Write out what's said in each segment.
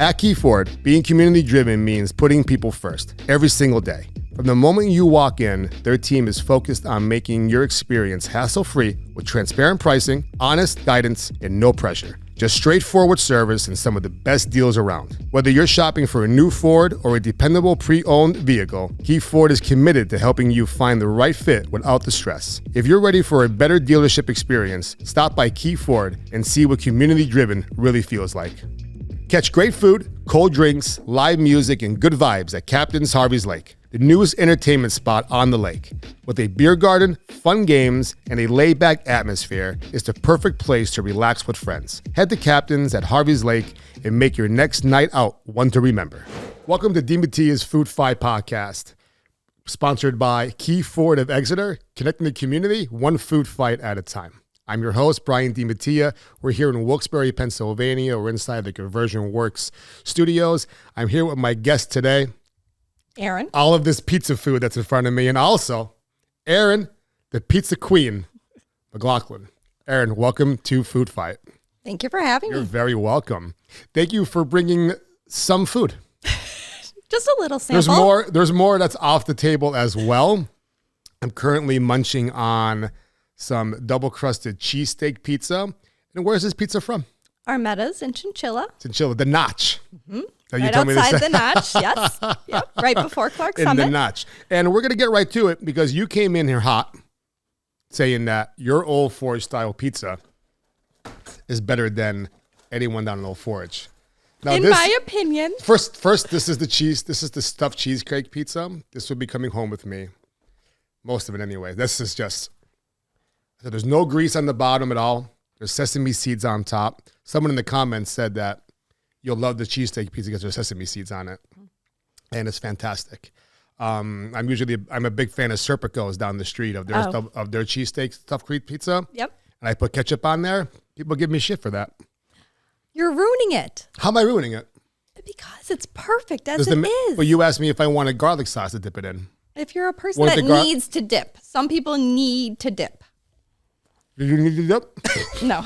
At Key Ford, being community-driven means putting people first every single day. From the moment you walk in, their team is focused on making your experience hassle-free with transparent pricing, honest guidance, and no pressure. Just straightforward service and some of the best deals around. Whether you're shopping for a new Ford or a dependable pre-owned vehicle, Key Ford is committed to helping you find the right fit without the stress. If you're ready for a better dealership experience, stop by Key Ford and see what community-driven really feels like. Catch great food, cold drinks, live music, and good vibes at Captain's Harvey's Lake, the newest entertainment spot on the lake. With a beer garden, fun games, and a laid-back atmosphere, it's the perfect place to relax with friends. Head to Captain's at Harvey's Lake and make your next night out one to remember. Welcome to DiMattia.s Food Fight Podcast, sponsored by Key Ford of Exeter, connecting the community one food fight at a time. I'm your host, Brian DiMattia. We're here in Wilkes-Barre, Pennsylvania. We're inside the Conversion Works studios. I'm here with my guest today, Erin. All of this pizza food that's in front of me, and also Erin, the pizza queen, McLaughlin. Erin, welcome to Food Fight. Thank you for having me. You're very welcome. Thank you for bringing some food. Just a little sample. There's more that's off the table as well. I'm currently munching on some double-crusted cheesesteak pizza. And where's this pizza from? Armetta's in Chinchilla. Chinchilla, the Notch. Mm-hmm. Right outside the Notch, yes. Yep, right before Clark Summit. In the Notch. And we're going to get right to it because you came in here hot saying that your Old Forge style pizza is better than anyone down in Old Forge. Now, in my opinion. First, this is the stuffed cheesecake pizza. This would be coming home with me. Most of it anyway. This is just, so there's no grease on the bottom at all. There's sesame seeds on top. Someone in the comments said that you'll love the cheesesteak pizza because there's sesame seeds on it. And it's fantastic. I'm a big fan of Serpico's down the street of their cheesesteak stuffed pizza. Yep. And I put ketchup on there. People give me shit for that. You're ruining it. How am I ruining it? Because it's perfect as it is. Well, you asked me if I wanted garlic sauce to dip it in. If you're a person that needs to dip. Some people need to dip. Do you need to dip? No.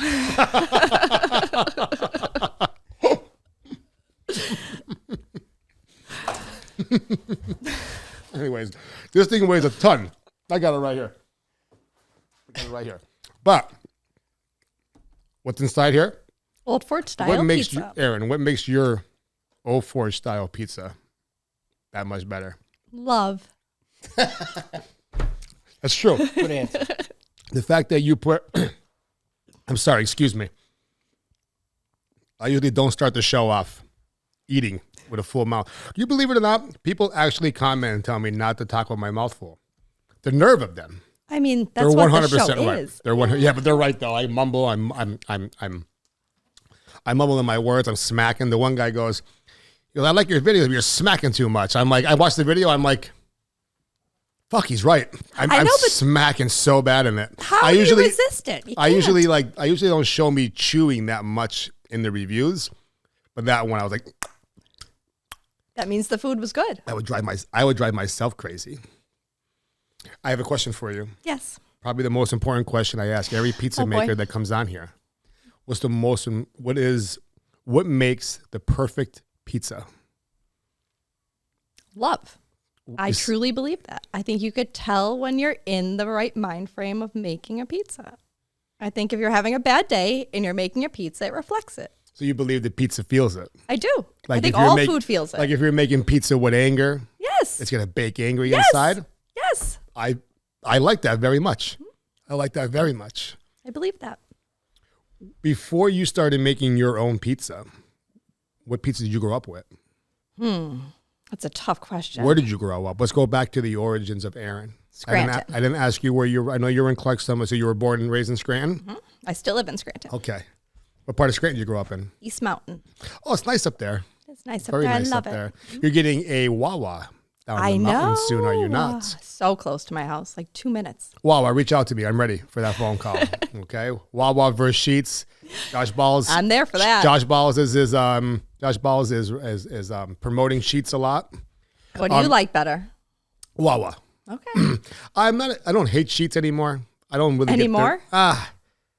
Anyways, this thing weighs a ton. I got it right here. But what's inside here? Old Forge style pizza. Erin, what makes your Old Forge style pizza that much better? Love. That's true. Good answer. The fact that you put, I'm sorry, excuse me. I usually don't start the show off eating with a full mouth. You believe it or not, people actually comment and tell me not to talk with my mouth full. The nerve of them. I mean, that's what the show right. is. Yeah, but they're right though. I mumble. I'm mumbling my words. I'm smacking. The one guy goes, I like your video, but you're smacking too much. I'm like, I watched the video. I'm like, fuck, he's right. I'm smacking so bad in it. How do you resist it? I usually don't show me chewing that much in the reviews, but that one I was like, that means the food was good. I would drive myself crazy. I have a question for you. Yes. Probably the most important question I ask every pizza maker that comes on here. What makes the perfect pizza? Love. I truly believe that. I think you could tell when you're in the right mind frame of making a pizza. I think if you're having a bad day and you're making a pizza, it reflects it. So you believe that pizza feels it? I do. Like I think all food feels it. Like if you're making pizza with anger, yes, it's going to bake angry inside? Yes. I like that very much. I like that very much. I believe that. Before you started making your own pizza, what pizza did you grow up with? That's a tough question. Where did you grow up? Let's go back to the origins of Erin. Scranton. I didn't ask you where I know you're in Clark Summit, so you were born and raised in Scranton? Mm-hmm. I still live in Scranton. Okay. What part of Scranton did you grow up in? East Mountain. Oh, it's nice up there. It's nice up Very there. nice I love up there. it. You're getting a Wawa down the mountain soon, are you not? So close to my house, like 2 minutes. Wawa, reach out to me. I'm ready for that phone call. Okay. Wawa versus Sheets. Josh Balls. I'm there for that. Josh Balls is promoting Sheets a lot. What do you like better? Wawa. Okay. I don't hate Sheets anymore. I don't really anymore.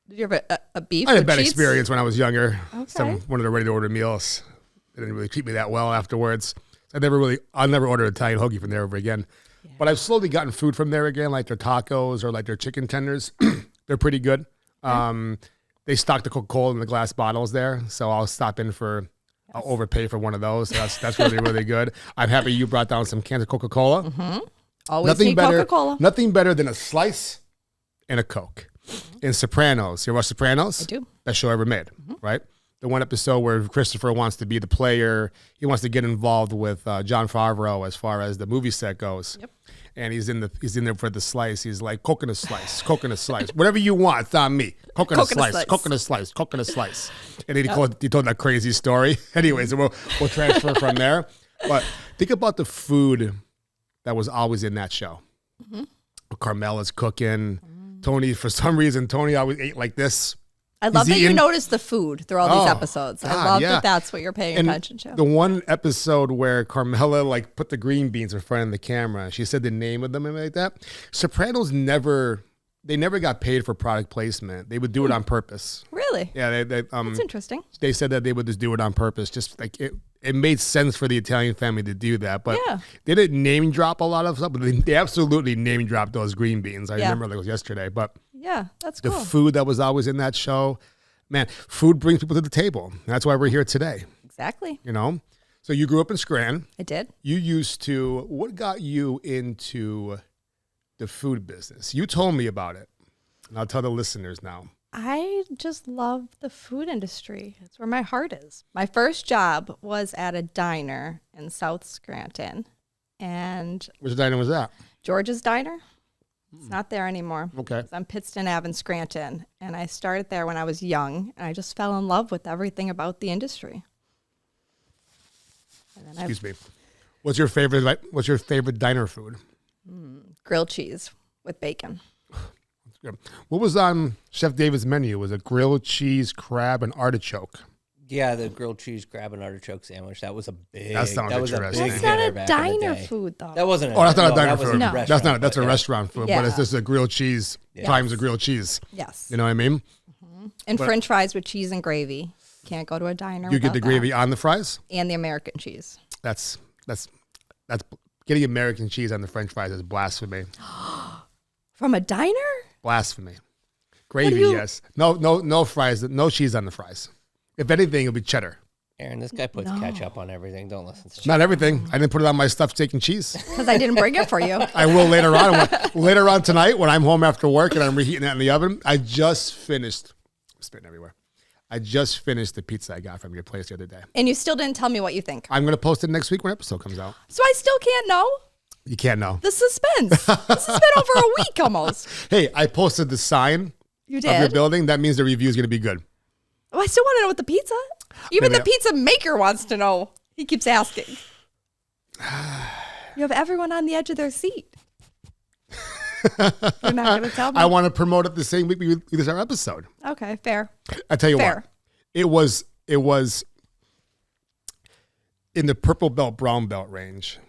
Did you have a beef? I had a with bad Sheets? experience when I was younger. Okay. One of the ready to order meals. They didn't really treat me that well afterwards. I'll never order Italian hoagie from there ever again. Yeah. But I've slowly gotten food from there again, like their tacos or like their chicken tenders. They're pretty good. They stock the Coca-Cola in the glass bottles there, so I'll stop in for. I'll overpay for one of those. So that's really, really good. I'm happy you brought down some cans of Coca-Cola. Mm-hmm. Always need Coca-Cola. Nothing better than a slice and a Coke. In Sopranos, you watch Sopranos? I do. Best show ever made, right? The one episode where Christopher wants to be the player. He wants to get involved with Jon Favreau as far as the movie set goes. Yep. And he's in there for the slice. He's like, coconut slice, whatever you want, it's on me. Coconut slice. And then he told that crazy story. Anyways, we'll transfer from there. But think about the food that was always in that show. Mm-hmm. Carmela's cooking. Tony, for some reason, always ate like this. I love that you noticed the food through all these episodes. I love that that's what you're paying attention to. The one episode where Carmela put the green beans in front of the camera, she said the name of them and like that. Sopranos never got paid for product placement. They would do it on purpose. Really? Yeah, that's interesting. They said that they would just do it on purpose. Just like it made sense for the Italian family to do that. But they didn't name drop a lot of stuff, but they absolutely name dropped those green beans. I remember like it was yesterday. But yeah, that's cool. The food that was always in that show, man, food brings people to the table. That's why we're here today. Exactly. So you grew up in Scranton. I did. What got you into the food business? You told me about it, and I'll tell the listeners now. I just love the food industry. It's where my heart is. My first job was at a diner in South Scranton. And which diner was that? George's Diner. It's not there anymore. Okay. It's on Pittston Ave in Scranton. And I started there when I was young, and I just fell in love with everything about the industry. Excuse me. What's your favorite diner food? Grilled cheese with bacon. That's good. What was on Chef David's menu? Was it grilled cheese, crab, and artichoke? Yeah, the grilled cheese, crab, and artichoke sandwich. That was a big. That sounds interesting. That's not a diner food, though. That wasn't. That's not a diner food. No. That's a restaurant food. But it's just a grilled cheese times a grilled cheese. Yes. You know what I mean? Mm-hmm. And French fries with cheese and gravy. Can't go to a diner. You get the gravy on the fries and the American cheese. That's getting American cheese on the French fries is blasphemy. From a diner? Blasphemy. Gravy, yes. No fries. No cheese on the fries. If anything, it'll be cheddar. Erin, this guy puts ketchup on everything. Don't listen to him. Not everything. I didn't put it on my stuffed steak and cheese. Because I didn't bring it for you. I will later on. Later on tonight when I'm home after work and I'm reheating that in the oven. I just finished. I'm spitting everywhere. I just finished the pizza I got from your place the other day. And you still didn't tell me what you think. I'm going to post it next week when episode comes out. So I still can't know? You can't know. The suspense. This has been over a week almost. Hey, I posted the sign of your building. That means the review is going to be good. Oh, I still want to know what the pizza. Even the pizza maker wants to know. He keeps asking. You have everyone on the edge of their seat. You're not going to tell me? I want to promote it the same week we release our episode. Okay, fair. I tell you what. It was in the purple belt, brown belt range.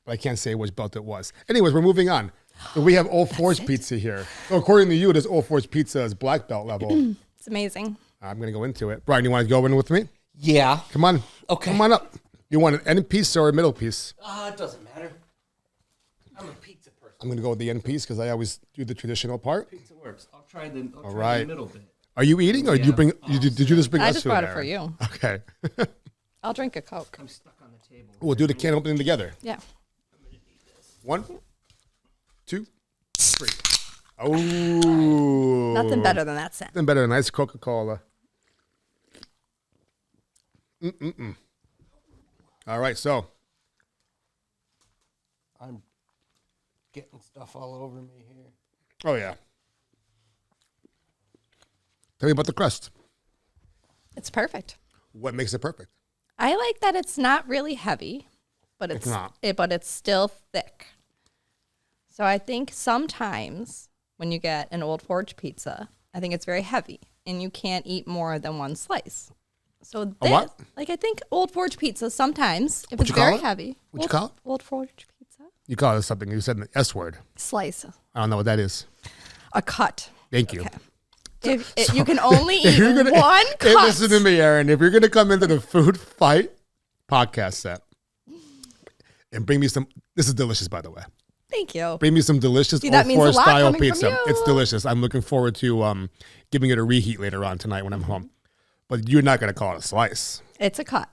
But I can't say which belt it was. Anyways, we're moving on. So we have Old Forge Pizza here. So according to you, this Old Forge Pizza is black belt level. It's amazing. I'm going to go into it. Brian, you want to go in with me? Yeah. Come on. Okay. Come on up. You want an end piece or a middle piece? It doesn't matter. I'm a pizza person. I'm going to go with the end piece because I always do the traditional part. Pizza works. I'll try the middle bit. Are you eating or did you bring? Did you just bring? I just brought it for you. Okay. I'll drink a Coke. I'm stuck on the table. We'll do the can opening together. Yeah. I'm going to need this. 1, 2, 3. Oh. Nothing better than that scent. Nothing better than a nice Coca-Cola. All right, so. I'm getting stuff all over me here. Oh, yeah. Tell me about the crust. It's perfect. What makes it perfect? I like that it's not really heavy, but it's not. But it's still thick. So I think sometimes when you get an Old Forge pizza, I think it's very heavy and you can't eat more than one slice. So I think Old Forge pizza sometimes, if it's very heavy. What you call it? Old Forge pizza. You call it something. You said the S word. Slice. I don't know what that is. A cut. Thank you. Okay. You can only eat one cut. Hey, listen to me, Erin. If you're going to come into the food fight, podcast set and bring me some. This is delicious, by the way. Thank you. Bring me some delicious that means a Old lot style coming from pizza. you. It's delicious. I'm looking forward to giving it a reheat later on tonight when I'm home. But you're not going to call it a slice. It's a cut.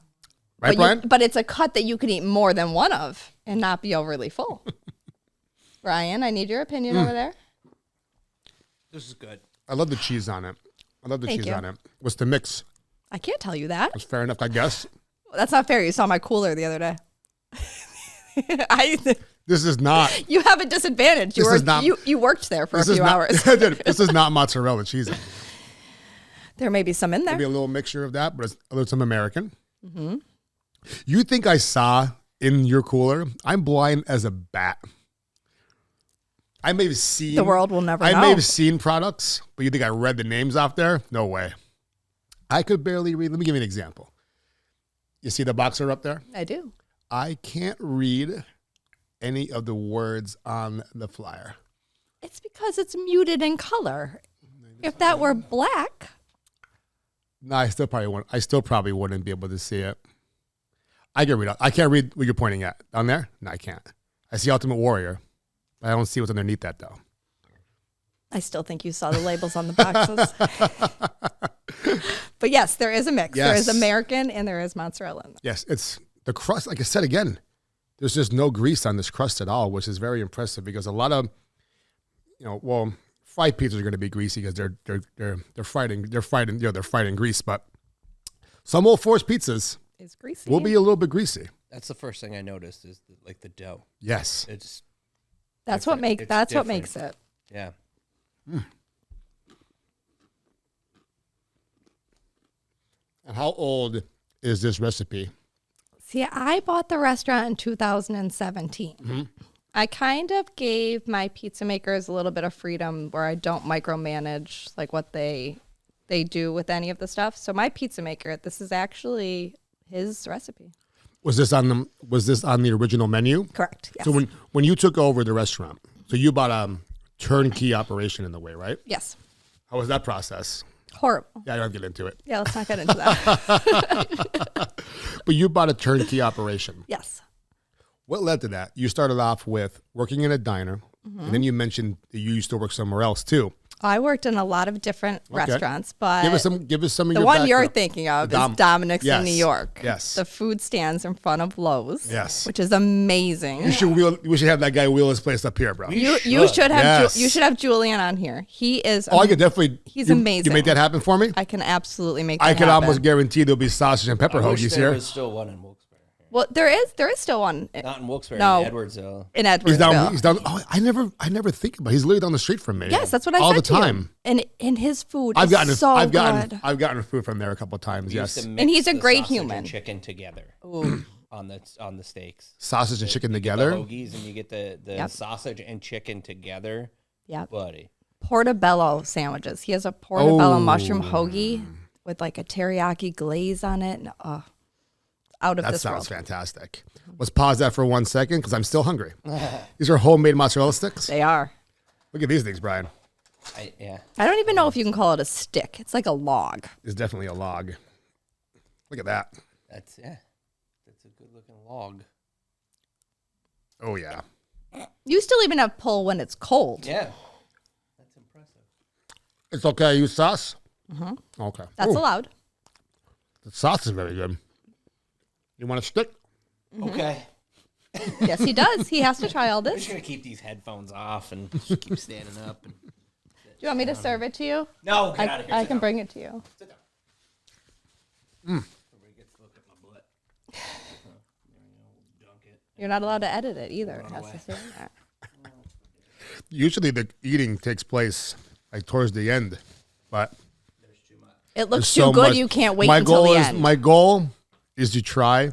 Right, Brian? But it's a cut that you can eat more than one of and not be overly full. Brian, I need your opinion over there. This is good. I love the cheese on it. Thank you. On it. What's the mix? I can't tell you that. That's fair enough, I guess. That's not fair. You saw my cooler the other day. This is not. You have a disadvantage. You worked there for a few hours. This is not mozzarella cheese. There may be some in there. Maybe a little mixture of that, but it's a little some American. Mm-hmm. You think I saw in your cooler? I'm blind as a bat. I may have seen. The world will never know. I may have seen products, but you think I read the names off there? No way. I could barely read. Let me give you an example. You see the boxer up there? I do. I can't read any of the words on the flyer. It's because it's muted in color. If that were black. No, I still probably wouldn't be able to see it. I can read. I can't read what you're pointing at. Down there? No, I can't. I see Ultimate Warrior. I don't see what's underneath that, though. I still think you saw the labels on the boxes. But yes, there is a mix. Yes. There is American and there is mozzarella in there. Yes, it's the crust. Like I said again, there's just no grease on this crust at all, which is very impressive because a lot of, fried pizzas are going to be greasy because they're fried in grease. But some Old Forge pizzas is greasy. Will be a little bit greasy. That's the first thing I noticed is the dough. Yes, that's what makes it. Yeah. Mm. And how old is this recipe? See, I bought the restaurant in 2017. Mm-hmm. I kind of gave my pizza makers a little bit of freedom where I don't micromanage like what they do with any of the stuff. So my pizza maker, this is actually his recipe. Was this on the original menu? Correct. Yes. So when you took over the restaurant, so you bought a turnkey operation in the way, right? Yes. How was that process? Horrible. Yeah, I don't get into it. Yeah, let's not get into that. But you bought a turnkey operation. Yes. What led to that? You started off with working in a diner, and then you mentioned that you used to work somewhere else too. I worked in a lot of different restaurants, but give us some of your the one background. you're thinking of is Dominic's in New York. Yes. The food stands in front of Lowe's. Yes. Which is amazing. We should have that guy wheel his place up here, bro. You should have you should have Julian on here. He is I could definitely he's amazing. You make that happen for me? I can absolutely make that I can happen. almost guarantee there'll be sausage and pepper hoagies here. There's still one in Wilkes-Barre. Well, there is still one. Not in Wilkes-Barre, No. in Edwardsville. In Edwardsville. He's down. Oh, I never think about it. He's literally down the street from me. Yes, that's what I all said the time. To you. And his food I've gotten good. I've gotten food from there a couple of times. We used Yes, to mix And he's a the great sausage human. And chicken together on the steaks. sausage and chicken You get together. the hoagies and you get the sausage and chicken together. Yep. Buddy. Portobello sandwiches. He has a portobello Oh. mushroom hoagie with like a teriyaki glaze on it. And, out of That this sounds world. fantastic. Let's pause that for 1 second because I'm still hungry. These are homemade mozzarella sticks. They are. Look at these things, Brian. I don't even know if you can call it a stick. It's like a log. It's definitely a log. Look at that. That's a good looking log. Oh yeah. You still even have pull when it's cold. Yeah. That's impressive. It's okay. I use sauce. Mm-hmm. Okay. That's Ooh, allowed. the sauce is very good. You want a stick? Mm-hmm. Okay. Yes, he does. He has to try all I'm this. just Do gonna keep these headphones off and just keep standing up. And you want me to serve it to you? no, get out of here. I Sit can down. bring it to you. Sit down. Everybody gets to look at my butt. Dunk it. You're not allowed to edit it either. It has to stay in there. Usually the eating takes place like towards the end, but It looks there's too so good. much- You can't wait until the end. My goal is to try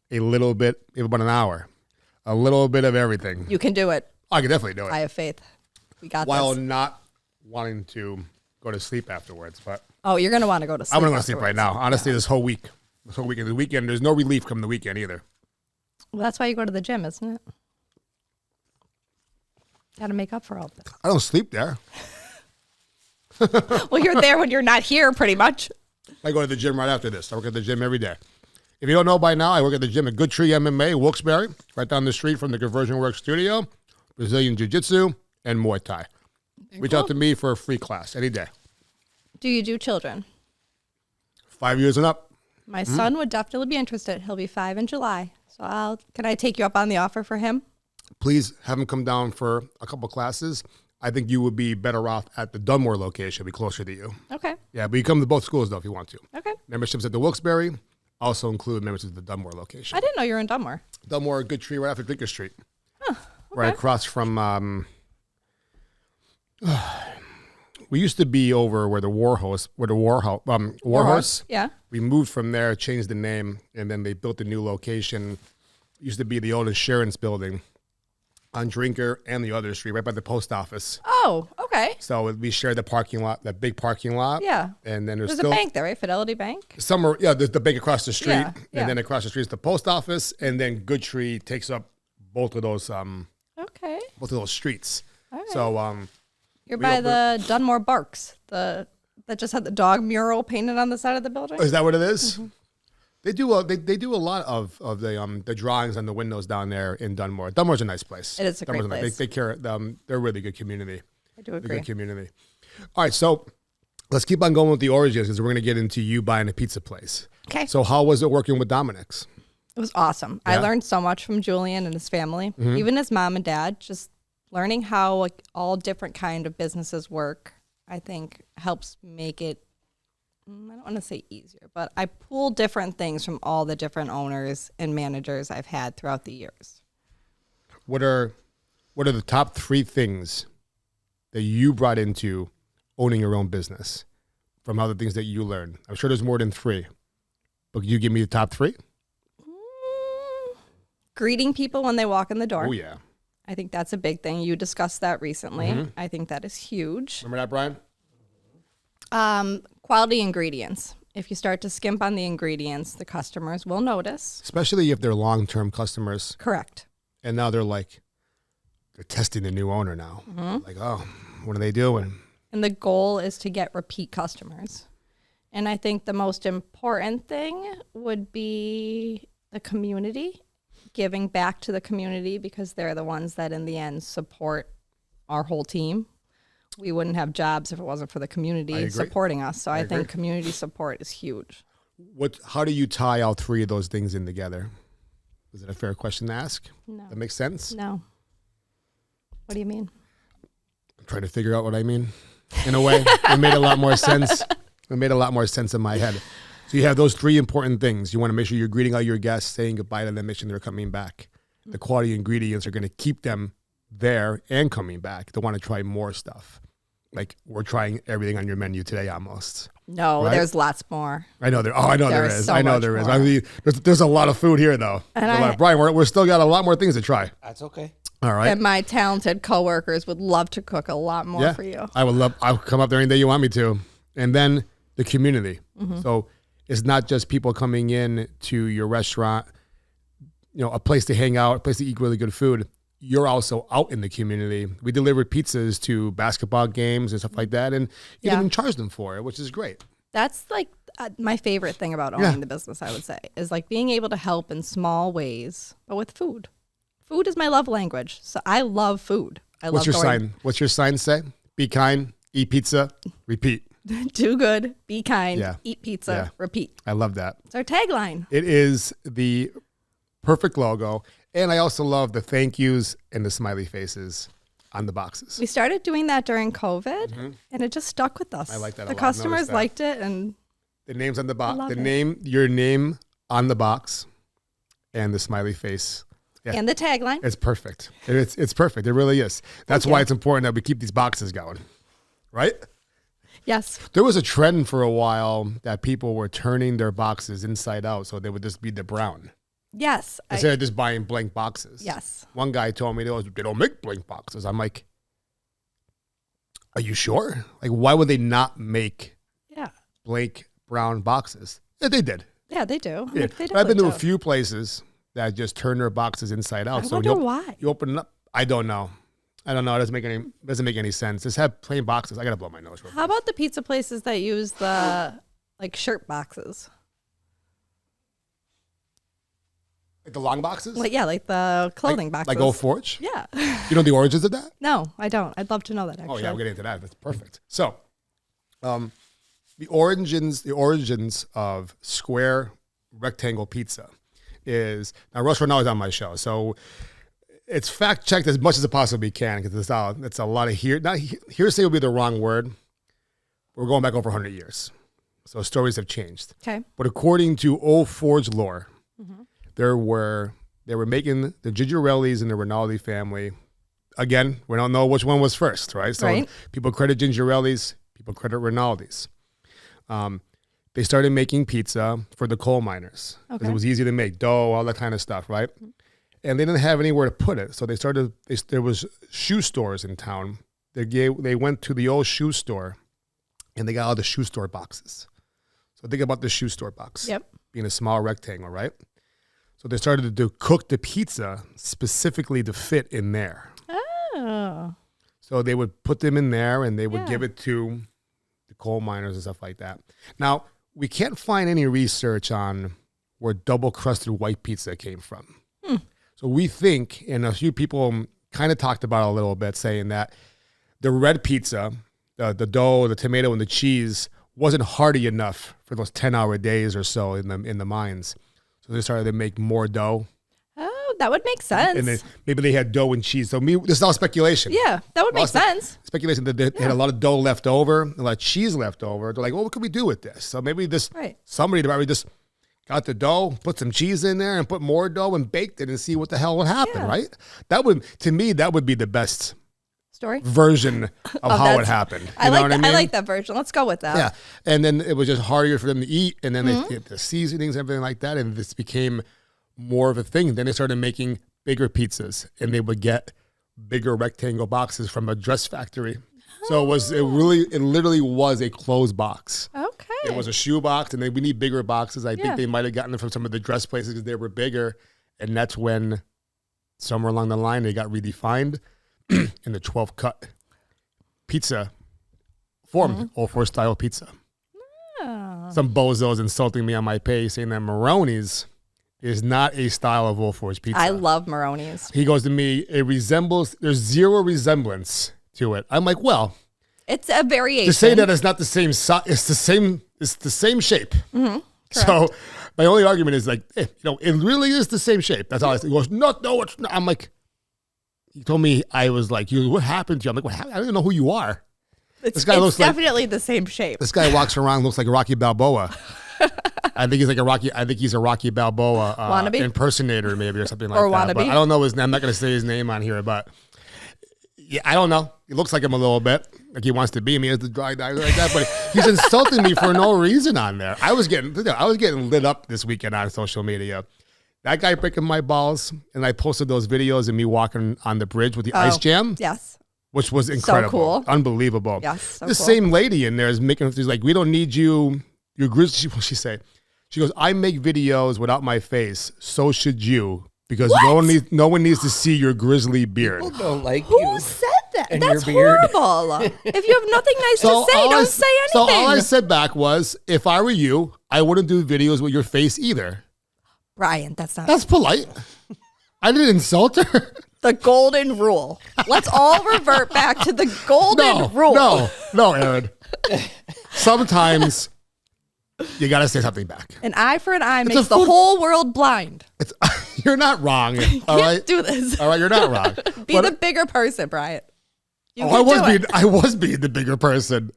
a little bit, about an hour, a little bit of everything. You can do it. I can definitely do it I have faith. We got while this. not wanting to go to sleep afterwards. But Oh, you're going to want to go to sleep. I'm going to go to sleep right afterwards. now. Honestly, this whole week, the weekend, there's no relief come the weekend either. Well, that's why you go to the gym, isn't it? Got to make up for all this. I don't sleep there. Well, you're there when you're not here, pretty much. I go to the gym right after this. I work at the gym every day. If you don't know by now, I work at the gym at Good Tree MMA, Wilkes-Barre, right down the street from the Conversion Works Studio, Brazilian Jiu-Jitsu, and Muay Thai. Reach out to me for a free class any day. Do you do children? 5 years and up. My son would definitely be interested. He'll be 5 in July. So can I take you up on the offer for him? Please have him come down for a couple classes. I think you would be better off at the Dunmore location, be closer to you. Okay. Yeah, but you come to both schools, though, if you want to. Okay. Memberships at the Wilkes-Barre also include memberships at the Dunmore location. I didn't know you were in Dunmore. Dunmore, Good Tree, right after Drinker Street. Huh. Okay. Right across from... we used to be over where the Warhorse... Warhorse. Yeah. We moved from there, changed the name, and then they built a new location. It used to be the old insurance building on Drinker and the other street, right by the post office. Oh, okay. So we shared the parking lot, that big parking lot. Yeah. And then there's a still bank there, right? Fidelity Bank? Somewhere, yeah, there's the bank across the street. Yeah, yeah. And then across the street is the post office. And then Good Tree takes up both of those streets. All right. So You're by the Dunmore Barks, that just had the dog mural painted on the side of the building? is that what it is? Mm-hmm. They do a lot of the drawings on the windows down there in Dunmore. Dunmore's a nice place. It is a great place. They care. They're a really good community. I do agree. They're a good community. All right, so let's keep on going with the origins because we're going to get into you buying a pizza place. Okay. So how was it working with Dominic's? It was awesome. Yeah. I learned so much from Julian and his family, even his mom and dad. Just learning how all different kind of businesses work, I think helps make it, I don't want to say easier, but I pull different things from all the different owners and managers I've had throughout the years. What are the top 3 things that you brought into owning your own business from other things that you learned? I'm sure there's more than 3, but could you give me the top 3? Greeting people when they walk in the door. Oh, yeah. I think that's a big thing. You discussed that recently. I think that is huge. Remember that, Brian? Quality ingredients. If you start to skimp on the ingredients, the customers will notice. Especially if they're long-term customers. Correct. And now they're testing the new owner now. Like, oh, what are they doing? And the goal is to get repeat customers. And I think the most important thing would be the community, giving back to the community because they're the ones that in the end support our whole team. We wouldn't have jobs if it wasn't for the community supporting us. So I think community support is huge. How do you tie all 3 of those things in together? Is it a fair question to ask? No. That makes sense? No. What do you mean? I'm trying to figure out what I mean. In a way, it made a lot more sense. It made a lot more sense in my head. So you have those 3 important things. You want to make sure you're greeting all your guests, saying goodbye to them, making sure they're coming back. The quality ingredients are going to keep them there and coming back. They want to try more stuff. Like we're trying everything on your menu today almost. No, right? There's lots more. I know there. Oh, I know there is. So I know there is. I mean, there's a lot of food here though. And Brian, we're still got a lot more things to try. That's okay. All right. And my talented coworkers would love to cook a lot more for you. I'll come up there any day you want me to. And then the community. So it's not just people coming in to your restaurant, a place to hang out, a place to eat really good food. You're also out in the community. We delivered pizzas to basketball games and stuff like that, and you didn't even charge them for it, which is great. That's my favorite thing about owning the business, I would say, is being able to help in small ways, but with food. Food is my love language, so I love food. What's your sign? What's your sign say? Be kind, eat pizza, repeat. Do good, be kind, eat pizza, repeat. I love that. It's our tagline. It is the perfect logo. And I also love the thank yous and the smiley faces on the boxes. We started doing that during COVID, and it just stuck with us. I like that a lot. The customers liked it, and the names on the box, your name on the box, and the smiley face, and the tagline. It's perfect. It's perfect. It really is. That's why it's important that we keep these boxes going, right? Yes. There was a trend for a while that people were turning their boxes inside out, so they would just be the brown. Yes. Instead of just buying blank boxes. Yes. One guy told me they don't make blank boxes. I'm like, are you sure? Like, why would they not make blank brown boxes? Yeah, they did. Yeah, they do. Yeah. I've been to a few places that just turn their boxes inside out. I wonder why. You open it up. I don't know. It doesn't make any sense. Just have plain boxes. I got to blow my nose. How about the pizza places that use the shirt boxes? Like the long boxes? Like the clothing boxes. Like Old Forge? Yeah. You know the origins of that? No, I don't. I'd love to know that, actually. Oh, yeah, we'll get into that. That's perfect. So, the origins of square rectangle pizza is, now Russ Ronaldo is on my show, so it's fact checked as much as it possibly can, because it's a lot of hearsay would be the wrong word. We're going back over 100 years, so stories have changed. Okay. But according to Old Forge lore, they were making the Gingerellis and the Rinaldi family. Again, we don't know which one was first, right? So people credit Gingerellis, people credit Rinaldi's. They started making pizza for the coal miners because it was easy to make dough, all that kind of stuff, right? And they didn't have anywhere to put it, so there was shoe stores in town. They went to the old shoe store, and they got all the shoe store boxes. So think about the shoe store box being a small rectangle, right? So they started to cook the pizza specifically to fit in there. Oh. So they would put them in there, and they would give it to the coal miners and stuff like that. Now, we can't find any research on where double-crusted white pizza came from. So we think, and a few people kind of talked about it a little bit, saying that the red pizza, the dough, the tomato, and the cheese wasn't hearty enough for those 10-hour days or so in the mines. So they started to make more dough. Oh, that would make sense. And then maybe they had dough and cheese. So this is all speculation. Yeah, that would make sense. Speculation that they had a lot of dough left over, a lot of cheese left over. They're like, well, what can we do with this? So maybe somebody probably just got the dough, put some cheese in there, and put more dough and baked it and see what the hell would happen, right? That would be the best story version of how it happened. I like that version. Let's go with that. Yeah. And then it was just harder for them to eat. And then they get the seasonings and everything like that. And this became more of a thing. Then they started making bigger pizzas, and they would get bigger rectangle boxes from a dress factory. So it literally was a closed box. Okay. It was a shoe box, and we need bigger boxes. I think they might have gotten them from some of the dress places because they were bigger. And that's when somewhere along the line they got redefined, and the 12 cut pizza formed, Old Forge style pizza. Oh. Some bozos insulting me on my page saying that Maroni's is not a style of Old Forge pizza. I love Maroni's. He goes to me, there's zero resemblance to it. I'm like, well, it's a variation. To say that it's not the same size, it's the same shape. Mm-hmm. So my only argument is like, it really is the same shape. That's all I say. He goes, no, it's not. I'm like, he told me, I was like, what happened to you? I'm like, what happened? I don't even know who you are. This guy looks definitely the same shape. This guy walks around, looks like Rocky Balboa. I think he's a Rocky Balboa impersonator, maybe, or something like that. Wannabe. But I don't know his name. I'm not going to say his name on here, but yeah, I don't know. He looks like him a little bit, like he wants to be me as the dry guy like that. But he's insulting me for no reason on there. I was getting lit up this weekend on social media. That guy breaking my balls, and I posted those videos of me walking on the bridge with the ice jam. Yes. Which was incredible. So cool. Unbelievable. Yes. So this same lady in there is she's like, we don't need you. Your grizzly. What she say? She goes, I make videos without my face. So should you, because no one needs to see your grizzly beard. People don't like you. Who said that? And That's your beard. horrible. If you have nothing nice to say, don't say anything. So all I said back was, if I were you, I wouldn't do videos with your face either. Brian, that's polite. I didn't insult her. The golden rule. Let's all revert back to the golden rule. No, Erin. Sometimes you got to say something back. An eye for an eye makes the whole world blind. You're not wrong. All right, do this. All right, you're not wrong. Be the bigger person, Brian. I was being the bigger person.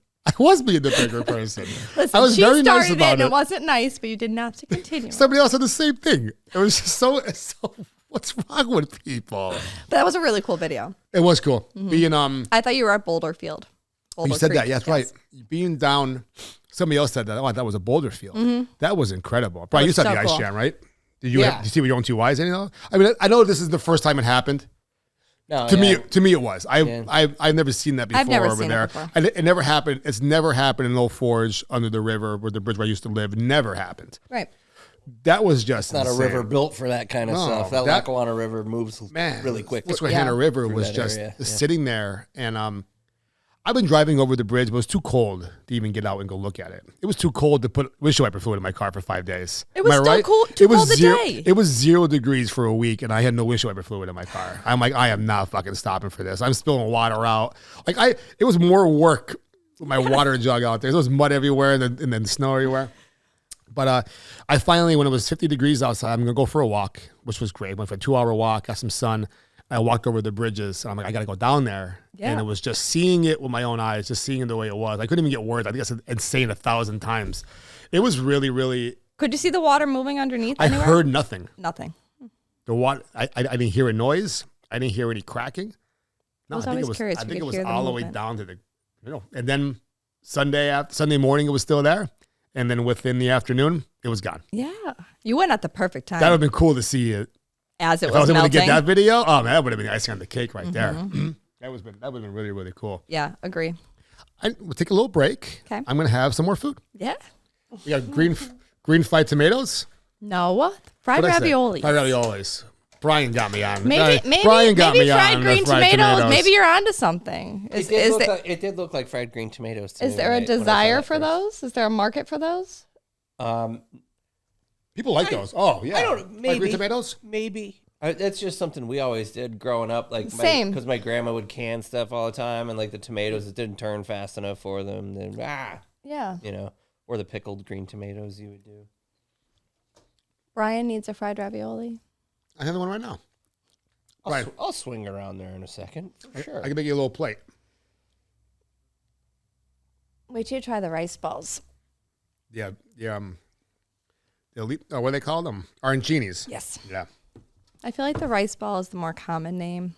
Listen, she very started nice about it. It wasn't nice, but you didn't have to continue. Somebody else said the same thing. It was just so. What's wrong with people? But that was a really cool video. It was cool. Mm-hmm. Being I thought you were at Boulder Field. You said that. Yes, right. Being down. Somebody else said that. Oh, that was a Boulder Field. Mm-hmm. That was incredible. Brian, you saw the ice jam, right? Did you see with your own two eyes? Anything? I mean, I know this is the first time it happened. No, to me, it was. I've never seen that before. I've never over seen there. it before. And it never happened. It's never happened in Old Forge under the river, where the bridge where I used to live. Never happened. Right. That was just not insane. a river built for that kind of stuff. That Lackawanna River moves really quickly. Susquehanna River was just sitting there, and I've been driving over the bridge, but it was too cold to even get out and go look at it. It was too cold to put windshield wiper fluid in my car for 5 days. It was still cold, too cold a day. It was 0 degrees for a week, and I had no windshield wiper fluid in my car. I'm like, I am not fucking stopping for this. I'm spilling water out. It was more work with my water jug out there. There was mud everywhere and then snow everywhere. But I finally, when it was 50 degrees outside, I'm going to go for a walk, which was great. Went for a 2-hour walk, got some sun. I walked over the bridges. And I'm like, I got to go down there. Yeah. And it was just seeing it with my own eyes, just seeing it the way it was. I couldn't even get words. I think that's insane 1,000 times. It was really, really. Could you see the water moving underneath I anywhere? heard nothing. Nothing. The water, I didn't hear a noise. I didn't hear any cracking. No, I think it was all the way down to the, and then Sunday morning, it was still there. And then within the afternoon, it was gone. Yeah. You went at the perfect time. That would have been cool to see it. As it if was I was able melting. to get that video, oh man, that would have been icing on the cake right there. That would have been really, really cool. Yeah, agree. We'll take a little break. Okay. I'm going to have some more food. Yeah. We got green fried tomatoes. No, fried raviolis. Fried raviolis. Brian got me on. Maybe fried green tomatoes. Maybe you're onto something. It did look like fried green tomatoes to me. Is there a desire for those? Is there a market for those? People like those. Oh, yeah. I don't know. Maybe. Fried green tomatoes? Maybe. That's just something we always did growing up. Same. Because my grandma would can stuff all the time, and the tomatoes, it didn't turn fast enough for them. Then, yeah. Or the pickled green tomatoes you would do. Brian needs a fried ravioli. I have one right now. I'll swing around there in a second. For sure. I can make you a little plate. Wait till you try the rice balls. Yeah. What do they call them? Arancinis. Yes. Yeah. I feel like the rice ball is the more common name.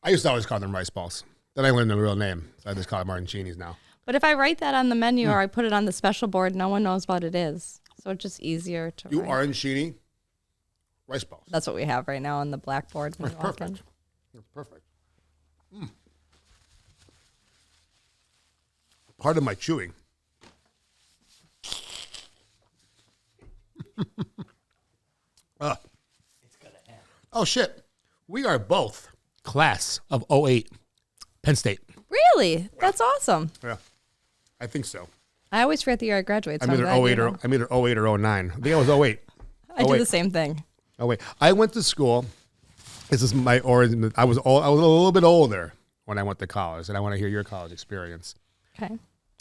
I used to always call them rice balls. Then I learned the real name. So I just call them arancinis now. But if I write that on the menu or I put it on the special board, no one knows what it is. So it's just easier to write. Arancini rice balls. That's what we have right now on the blackboard. That's perfect. That's perfect. Pardon my chewing. It's gonna happen. Oh shit! We are both class of 08, Penn State. Really? That's awesome. Yeah, I think so. I always forget the year I graduated. So I'm either 08 or 09. I think I was 08. I do the same thing. Oh wait, I went to school. This is my origin. I was a little bit older when I went to college, and I want to hear your college experience. Okay.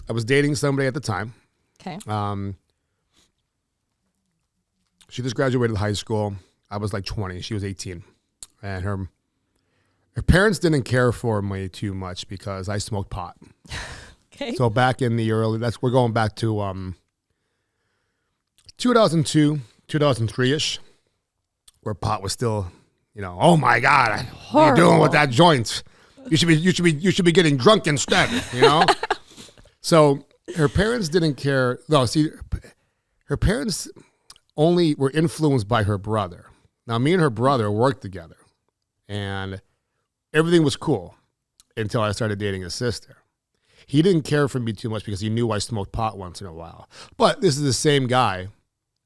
I was dating somebody at the time. Okay. She just graduated high school. I was like 20. She was 18. And her parents didn't care for me too much because I smoked pot. Okay. So back in the we're going back to 2002, 2003-ish, where pot was still, oh my God, what are you doing with that joint? You should be getting drunk instead, So her parents didn't care. No, see, her parents only were influenced by her brother. Now, me and her brother worked together, and everything was cool until I started dating his sister. He didn't care for me too much because he knew I smoked pot once in a while. But this is the same guy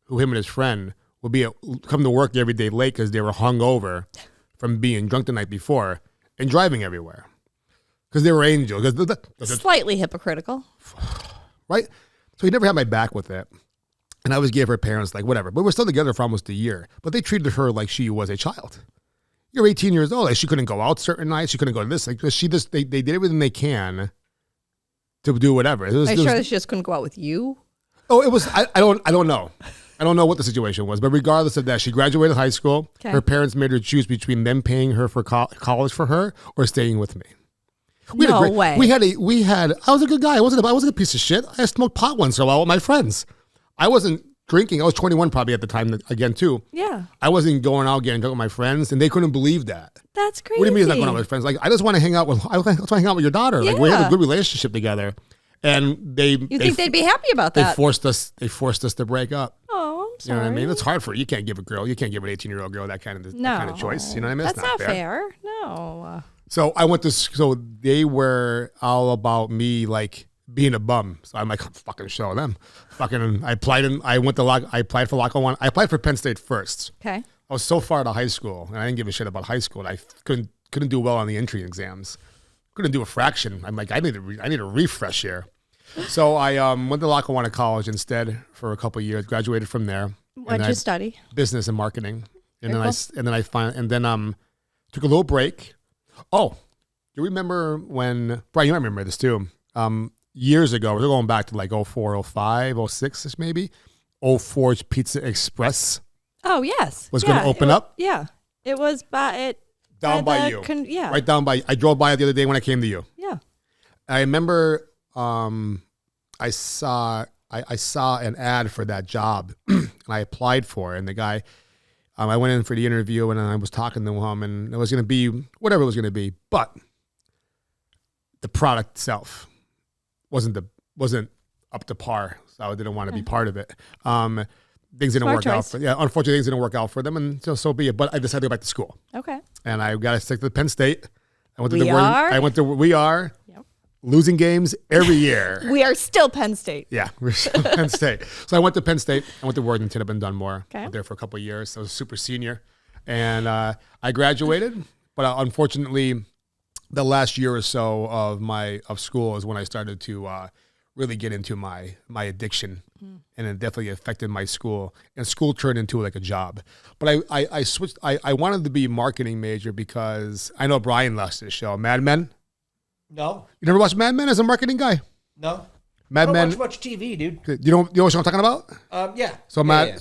who him and his friend would come to work every day late because they were hungover from being drunk the night before and driving everywhere because they were angels. Slightly hypocritical. Right? So he never had my back with it. And I always gave her parents whatever. But we're still together for almost a year. But they treated her like she was a child. You're 18 years old. She couldn't go out certain nights. She couldn't go to this. They did everything they can to do whatever. Are you sure that she just couldn't go out with you? Oh, it was. I don't know. I don't know what the situation was. But regardless of that, she graduated high school. Okay. Her parents made her choose between them paying her for college for her or staying with me. No way. I was a good guy. I wasn't a piece of shit. I smoked pot once in a while with my friends. I wasn't drinking. I was 21 probably at the time again too. Yeah. I wasn't going out getting drunk with my friends, and they couldn't believe that. That's crazy. What do you mean it's not going out with friends? I just want to hang out with. I want to hang out with your daughter. Yeah. We have a good relationship together, and they. You think they'd be happy about that? They forced us to break up. Oh, I'm sorry. You know what I mean? It's hard for you. You can't give an 18-year-old girl that kind of choice. You know what I mean? That's not fair. No. So I went to. So they were all about me being a bum. So I'm fucking show them. I applied for Local 1. I applied for Penn State first. Okay. I was so far out of high school, and I didn't give a shit about high school. I couldn't do well on the entry exams. couldn't do a fraction. I'm like, I need a refresh here. So I went to Lackawanna College instead for a couple of years. Graduated from there. What did you study? Business and marketing. And Very then took a little break. Oh, you remember when Brian? You might remember this too. Years ago, we're going back to like 04, 05, 06 maybe. Old Forge Pizza Express. Oh yes, was going to open up. Yeah, it was down by you. Right down by. I drove by it the other day when I came to you. Yeah, I remember. I saw an ad for that job, and I applied for it. And the guy, I went in for the interview, and I was talking to him, and it was going to be whatever it was going to be, but the product itself wasn't up to par, so I didn't want to be part of it. Things didn't work out. Unfortunately, things didn't work out for them, and so be it. But I decided to go back to school. Okay. And I got to stick to Penn State. I went to We Are. Yep. Losing games every year. We are still Penn State. Yeah, we're still Penn State. So I went to Penn State. I went to Worthington. I've been done more. Okay. I was there for a couple of years. I was a super senior. And I graduated. But unfortunately, the last year or so of school is when I started to really get into my addiction. And it definitely affected my school. And school turned into like a job. But I switched. I wanted to be a marketing major because I know Brian loves this show, Mad Men. No. You never watched Mad Men as a marketing guy? No. Mad Men. I don't watch much TV, dude. You know what I'm talking about? Yeah. So Mad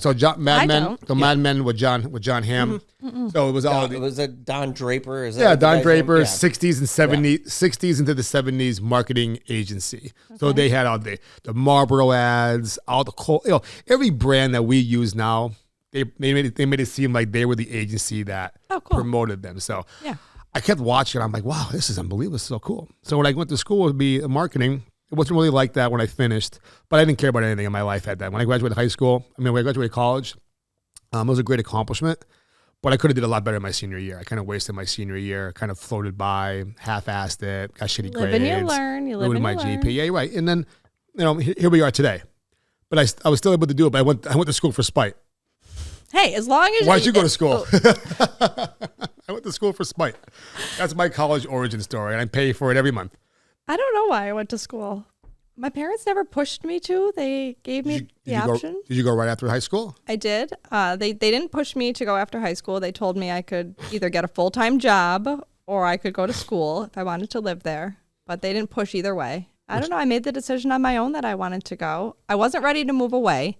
Men with John Hamm. Mm-hmm. So it was all. It was a Don Draper. Don Draper, 60s and 70s, 60s into the 70s marketing agency. Okay. So they had all the Marlboro ads, all the every brand that we use now. They made it seem like they were the agency that promoted them. So yeah. I kept watching. I'm like, wow, this is unbelievable. This is so cool. So when I went to school to be marketing, it wasn't really like that when I finished, but I didn't care about anything in my life at that. When I graduated when I graduated college, it was a great accomplishment, but I could have did a lot better in my senior year. I kind of wasted my senior year, kind of floated by, half-assed it, got shitty grades. Live and you learn. You live and you learn. GPA, right. And then, here we are today. But I was still able to do it, but I went to school for spite. Hey, as long as Why'd you go to school? I went to school for spite. That's my college origin story, and I pay for it every month. I don't know why I went to school. My parents never pushed me to. They gave me the option. Did you go right after high school? I did. They didn't push me to go after high school. They told me I could either get a full-time job or I could go to school if I wanted to live there. But they didn't push either way. I don't know. I made the decision on my own that I wanted to go. I wasn't ready to move away.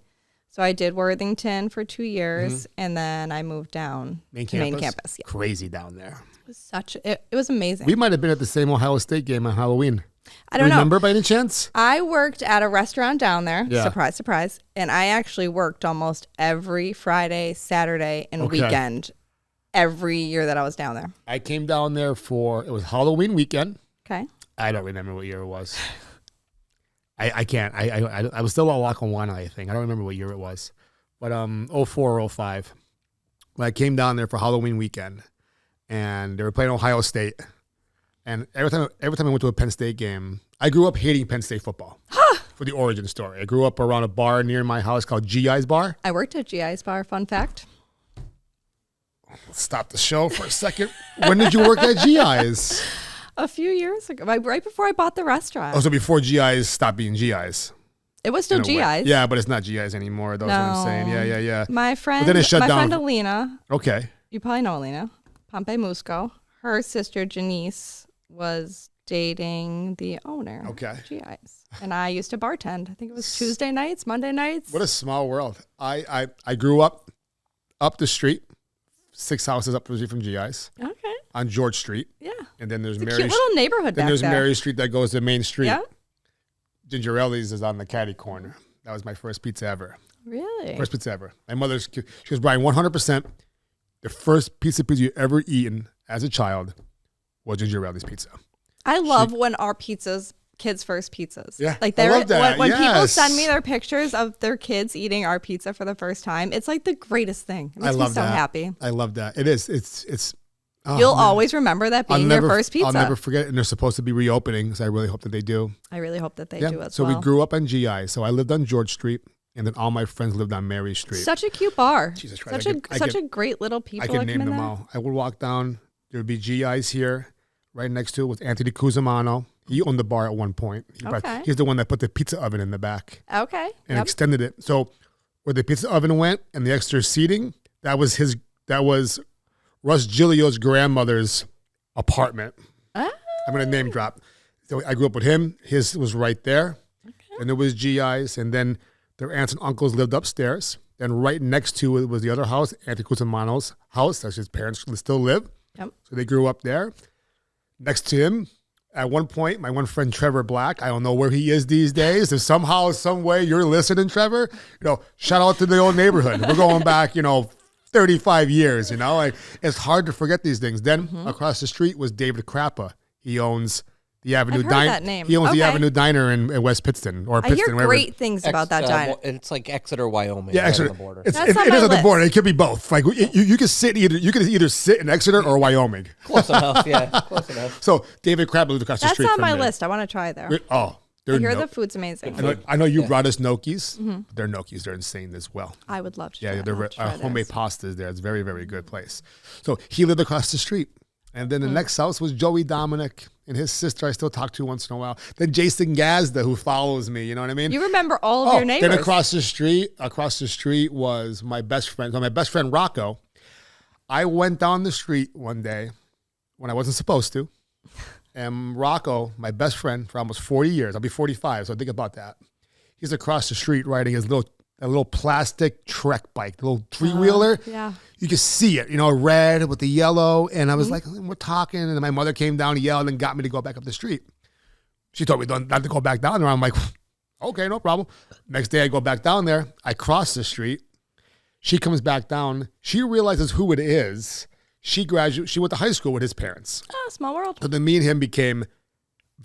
So I did Worthington for 2 years, and then I moved down to main campus. Yeah. Crazy down there. It was it was amazing. We might have been at the same Ohio State game on Halloween. I don't know. Remember by any chance? I worked at a restaurant down there. Yeah. Surprise, surprise. And I actually worked almost every Friday, Saturday, and weekend every year that I was down there. I came down there it was Halloween weekend. Okay. I don't remember what year it was. I can't. I was still at Lackawanna, I think. I don't remember what year it was. But 04 or 05. When I came down there for Halloween weekend, and they were playing Ohio State. And every time I went to a Penn State game, I grew up hating Penn State football. For the origin story. I grew up around a bar near my house called GI's Bar. I worked at GI's Bar, fun fact. Let's stop the show for a second. When did you work at GI's? A few years ago, right before I bought the restaurant. Oh, so before GI's stopped being GI's. It was still GI's. Yeah, but it's not GI's anymore. That's what I'm saying. Yeah. My friend, then it shut down. Friend Alina. Okay. You probably know Alina. Pompe Musco. Her sister Janice was dating the owner. Okay. GI's. And I used to bartend. I think it was Tuesday nights, Monday nights. What a small world. I grew up the street, 6 houses up the street from GI's. Okay. On George Street. Yeah. And then there's it's a cute little neighborhood Then back there's there. Mary Street that goes to Main Street. Yeah. Gingerelli's is on the caddy corner. That was my first pizza ever. Really? First pizza ever. My mother's, she goes, Brian, 100%, the first pizza you ever eaten as a child was Gingerelli's pizza. I love when our kids' first pizzas. Yeah, like I love that. When people send me their pictures of their kids eating our pizza for the first time, it's like the greatest thing. It makes me so happy. I love that. It is. It's. Oh, You'll always remember that being your first pizza. I'll never forget it. And they're supposed to be reopening, so I really hope that they do. I really hope that they do as well. So we grew up on GI. So I lived on George Street, and then all my friends lived on Mary Street. Such a cute bar. Jesus Christ. Such a great little people. I could name them all. I would walk down. There would be GI's here. Right next to it was Anthony Cusimano. He owned the bar at one point. He's the one that put the pizza oven in the back. Okay. And extended it. So where the pizza oven went and the extra seating, that was Russ Giglio's grandmother's apartment. I'm going to name drop. So I grew up with him. His was right there. Okay. And there was GI's. And then their aunts and uncles lived upstairs. Then right next to it was the other house, Anthony Cusimano's house. That's his parents still live. Yep. So they grew up there. Next to him, at one point, my one friend Trevor Black, I don't know where he is these days. If somehow, some way you're listening, Trevor, shout out to the old neighborhood. We're going back, 35 years, Like, it's hard to forget these things. Then across the street was David Crappa. He owns the Avenue Diner. He owns the Avenue Diner in West Pittston I hear great things about that diner. It's like Exeter, Wyoming. Yeah, Exeter. On the border. It is on the border. It could be both. Like you could either sit in Exeter or Wyoming. Close enough. Yeah, close enough. So David Crappa lived across the street. That's on from my list. I want to try there. I hear the food's amazing. I know you brought us gnocchis. Their gnocchis are insane as well. I would love to. Yeah, they're homemade pastas there. It's a very, very good place. So he lived across the street. And then the next house was Joey Dominic and his sister I still talk to once in a while. Then Jason Gazda, who follows me, you know what I mean? You remember all of your neighbors. Then across the street was my best friend. So my best friend, Rocco. I went down the street one day when I wasn't supposed to. And Rocco, my best friend for almost 40 years, I'll be 45, so think about that. He's across the street riding his little plastic Trek bike, the little three-wheeler. Yeah. You can see it, red with the yellow. And I was like, we're talking. And then my mother came down, yelled, and got me to go back up the street. She told me not to go back down there. I'm like, okay, no problem. Next day I go back down there. I cross the street. She comes back down. She realizes who it is. She went to high school with his parents. Oh, small world. So then me and him became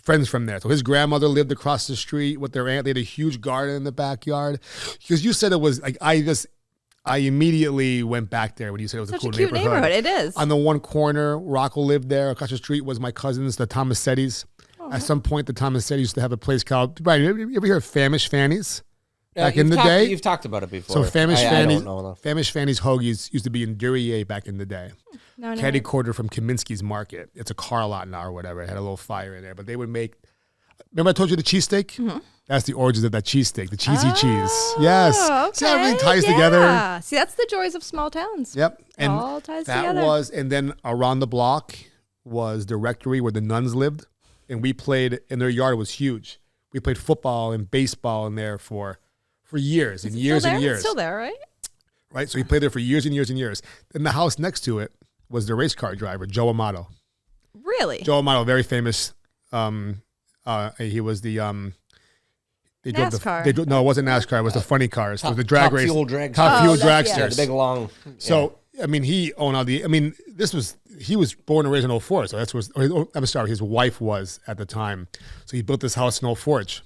friends from there. So his grandmother lived across the street with their aunt. They had a huge garden in the backyard. Because you said it was like, I immediately went back there when you said it was such a cool cute neighborhood. It is. On the one corner, Rocco lived there. Across the street was my cousins, the Tomasettis. Oh. At some point, the Tomasettis used to have a place called, Brian, you ever hear of Famish Fanny's? Back in the day? You've talked about it before. So Famish Fanny's Hoagies used to be in Duryea back in the day. No. Caddy quarter from Kaminsky's Market. It's a car lot now or whatever. It had a little fire in there. But they would make, remember I told you the cheesesteak? Mm-hmm. That's the origins of that cheesesteak, the cheesy cheese. Yes. Okay. See how everything ties together? See, that's the joys of small towns. Yep. And all ties together. And then around the block was the rectory where the nuns lived. And we played, and their yard was huge. We played football and baseball in there for years and years and years. It's still there, right? Right. So we played there for years and years and years. Then the house next to it was the race car driver, Joe Amato. Really? Joe Amato, very famous. He was the NASCAR. No, it wasn't NASCAR. It was the funny cars. It was the drag race. Top fuel dragsters. Yeah, the big long. So he owned all the. He was born and raised in 04. So I'm sorry, his wife was at the time. So he built this house in Old Forge.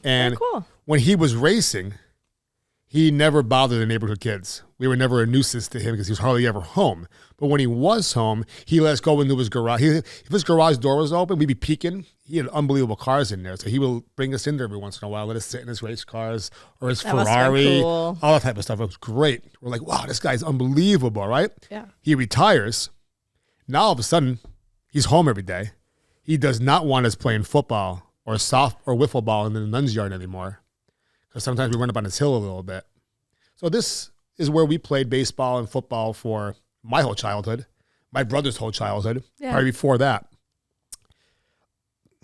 And cool. When he was racing, he never bothered the neighborhood kids. We were never a nuisance to him because he was hardly ever home. But when he was home, he let us go into his garage. If his garage door was open, we'd be peeking. He had unbelievable cars in there. So he will bring us in there every once in a while, let us sit in his race cars or his Ferrari, cool. All that type of stuff. It was great. We're like, wow, this guy's unbelievable, right? Yeah. He retires. Now all of a sudden, he's home every day. He does not want us playing football or wiffle ball in the nuns' yard anymore. Because sometimes we run up on his hill a little bit. So this is where we played baseball and football for my whole childhood, my brother's whole childhood, probably before that.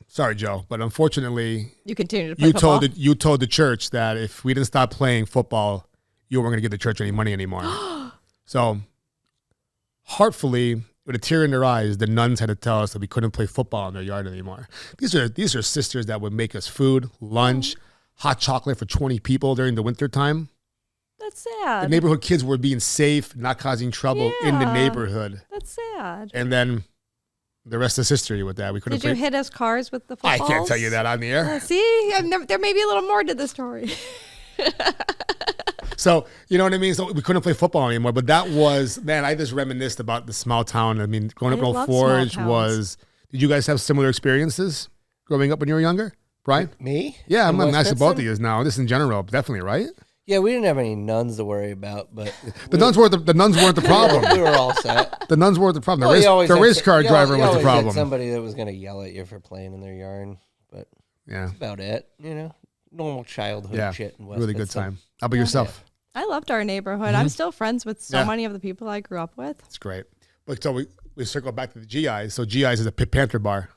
Sorry, Joe, but unfortunately, you continued to play football? You told the church that if we didn't stop playing football, you weren't going to give the church any money anymore. So, heartfully, with a tear in their eyes, the nuns had to tell us that we couldn't play football in their yard anymore. These are sisters that would make us food, lunch, hot chocolate for 20 people during the winter time. That's sad. The neighborhood kids were being safe, not causing trouble in the neighborhood. That's sad. And then the rest is history with that. We couldn't. Did you hit his cars with the footballs? I can't tell you that on the air. See, there may be a little more to the story. So, you know what I mean? So we couldn't play football anymore. But that was, man, I just reminisced about the small town. I mean, growing up in Old Forge was, did you guys have similar experiences growing up when you were younger? Brian? Me? Yeah, I'm asking both of you now. This in general, definitely, right? Yeah, we didn't have any nuns to worry about, but The nuns weren't the problem. we were all set. The nuns weren't the problem. Well, The race car driver you was the always had problem. somebody that was going to yell at you for playing in their yard, but Yeah. that's about it. Normal childhood shit. In Really good Westminster. time. How about yourself? I loved our neighborhood. I'm still friends with so Yeah. many of the people I grew up with. It's great. But so we circle back to the GIs. So GIs is a Pit Panther bar.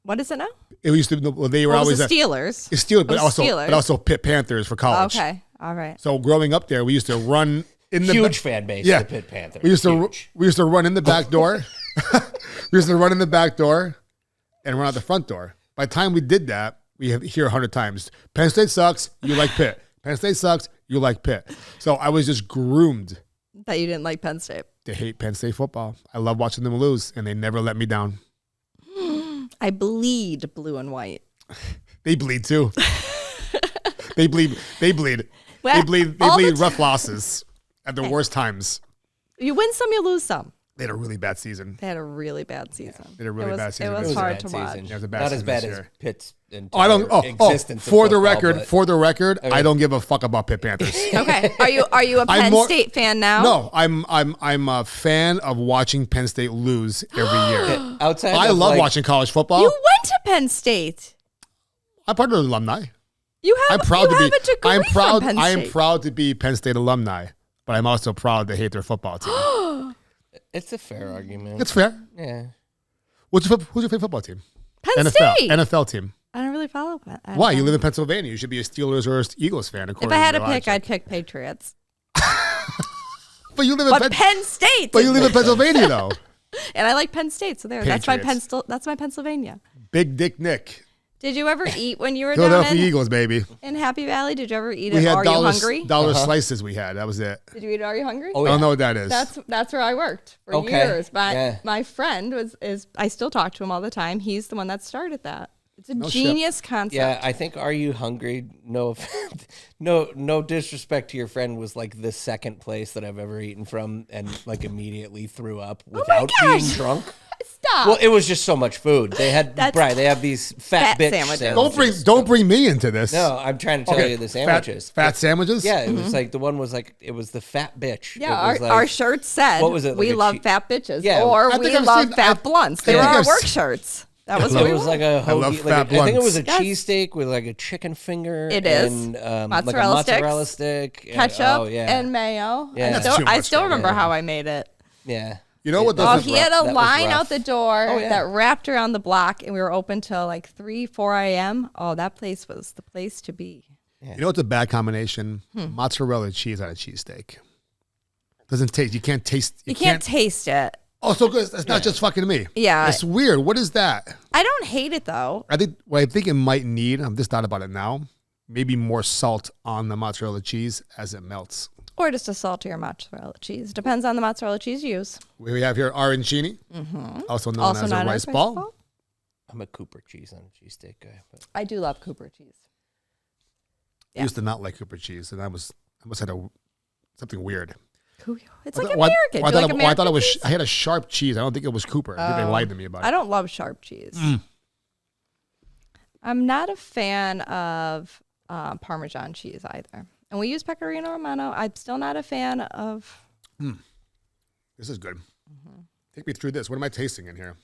What is it now? It used to. Well, they were Well, it always was the Steelers. It's Steelers, It was Steelers. but also Pit Panthers for college. Okay. All right. So growing up there, we used to run in the Huge fan base. Yeah. The Pit Panthers. We used to run in the back door. We used to run in the back door and run out the front door. By the time we did that, we hear 100 times, Penn State sucks, you like Pitt. Penn State sucks, you like Pitt. So I was just groomed That you didn't like Penn State. to hate Penn State football. I love watching them lose, and they never let me down. I bleed blue and white. They bleed too. They bleed. Well, They bleed all the rough losses at the worst times. You win some, you lose some. They had a really bad season. They had a really bad season. They had a really bad season. It It was was a hard bad to season. watch. Yeah, it was a bad Not as season bad this as year. Pitt's Oh, I don't. existence. in For the football, record, but- I don't give a fuck about Pitt Panthers. Okay. Are you a Penn State fan now? No, I'm a fan of watching Penn State lose every year. outside, I of, love like, watching college football. You went to Penn State. I'm part of the alumni. You have. I'm proud you to have be. a degree I'm proud. From Penn I am State. proud to be Penn State alumni, but I'm also proud to hate their football team. It's a fair argument. It's fair. Yeah. Who's your favorite football team? Penn NFL. State. NFL team. I don't really follow that. Why? You live in Pennsylvania. You should be a Steelers or a Eagles fan. If I had to to pick, I'd pick Patriots. But you live in But Penn State. But you live in Pennsylvania though. And I like Penn State, so there. That's my Pennsylvania. Big Dick Nick. Did you ever eat when you were down Philadelphia Eagles, baby. in Happy Valley? Did you ever eat We at had Are You Hungry? dollar slices. We had. That was it. Did you eat at Are You Hungry? Oh, I yeah. don't know what that is. That's where I worked for Okay. years. Yeah. My friend is I still talk to him all the time. He's the one that started that. It's a shit. genius concept. Yeah, I think Are You Hungry? No, no disrespect to your friend, was like the second place that I've ever eaten from, and like immediately threw up without being gosh. drunk. Stop. Well, it was just so much food. They had They have these fat Fat bitch sandwiches. Don't bring me into this. No, I'm trying to tell you the sandwiches. Fat sandwiches. Yeah, it was like the one was like it was the fat bitch. Yeah, It was like, our shirt said, what was it, like we a love che- fat bitches, Yeah. or I we think I've love seen- fat blunts. They I were think our I've work se- shirts. That was So what it we was wore. like a love hoagie, fat I think it was a blunts. cheesesteak with like a chicken finger. It is. And, Mozzarella like a mozzarella sticks, stick. and- ketchup oh, yeah. and mayo. Yeah. That's too I much, still man. remember how I made it. Yeah. You know what? Oh, Those he rough. had a That was line rough. out the door Oh, yeah. that wrapped around the block, and we were open till like 3, 4 a.m. Oh, that place was the place to be. You know what's a bad combination? Mozzarella cheese on a cheesesteak. Doesn't taste. You can't taste. You can't taste it. Oh, so good. That's not just fucking me. Yeah. It's weird. What is that? I don't hate it though. I think what I think it might need. I'm just thought about it now. Maybe more salt on the mozzarella cheese as it melts. Or just a saltier mozzarella cheese. Depends on the mozzarella cheese you use. We have here arancini, also known as a rice ball. I'm a Cooper cheese on a cheesesteak guy. But I do love Cooper cheese. I used to not like Cooper cheese, and I must had something weird. It's like Well, American. I Do you like thought American it was. cheese? I had a sharp cheese. I don't think it was Cooper. I think they lied to me about I it. don't love sharp cheese. I'm not a fan of Parmesan cheese either. And we use Pecorino Romano. I'm still not a fan of This is good. Take me through this. What am I tasting in here?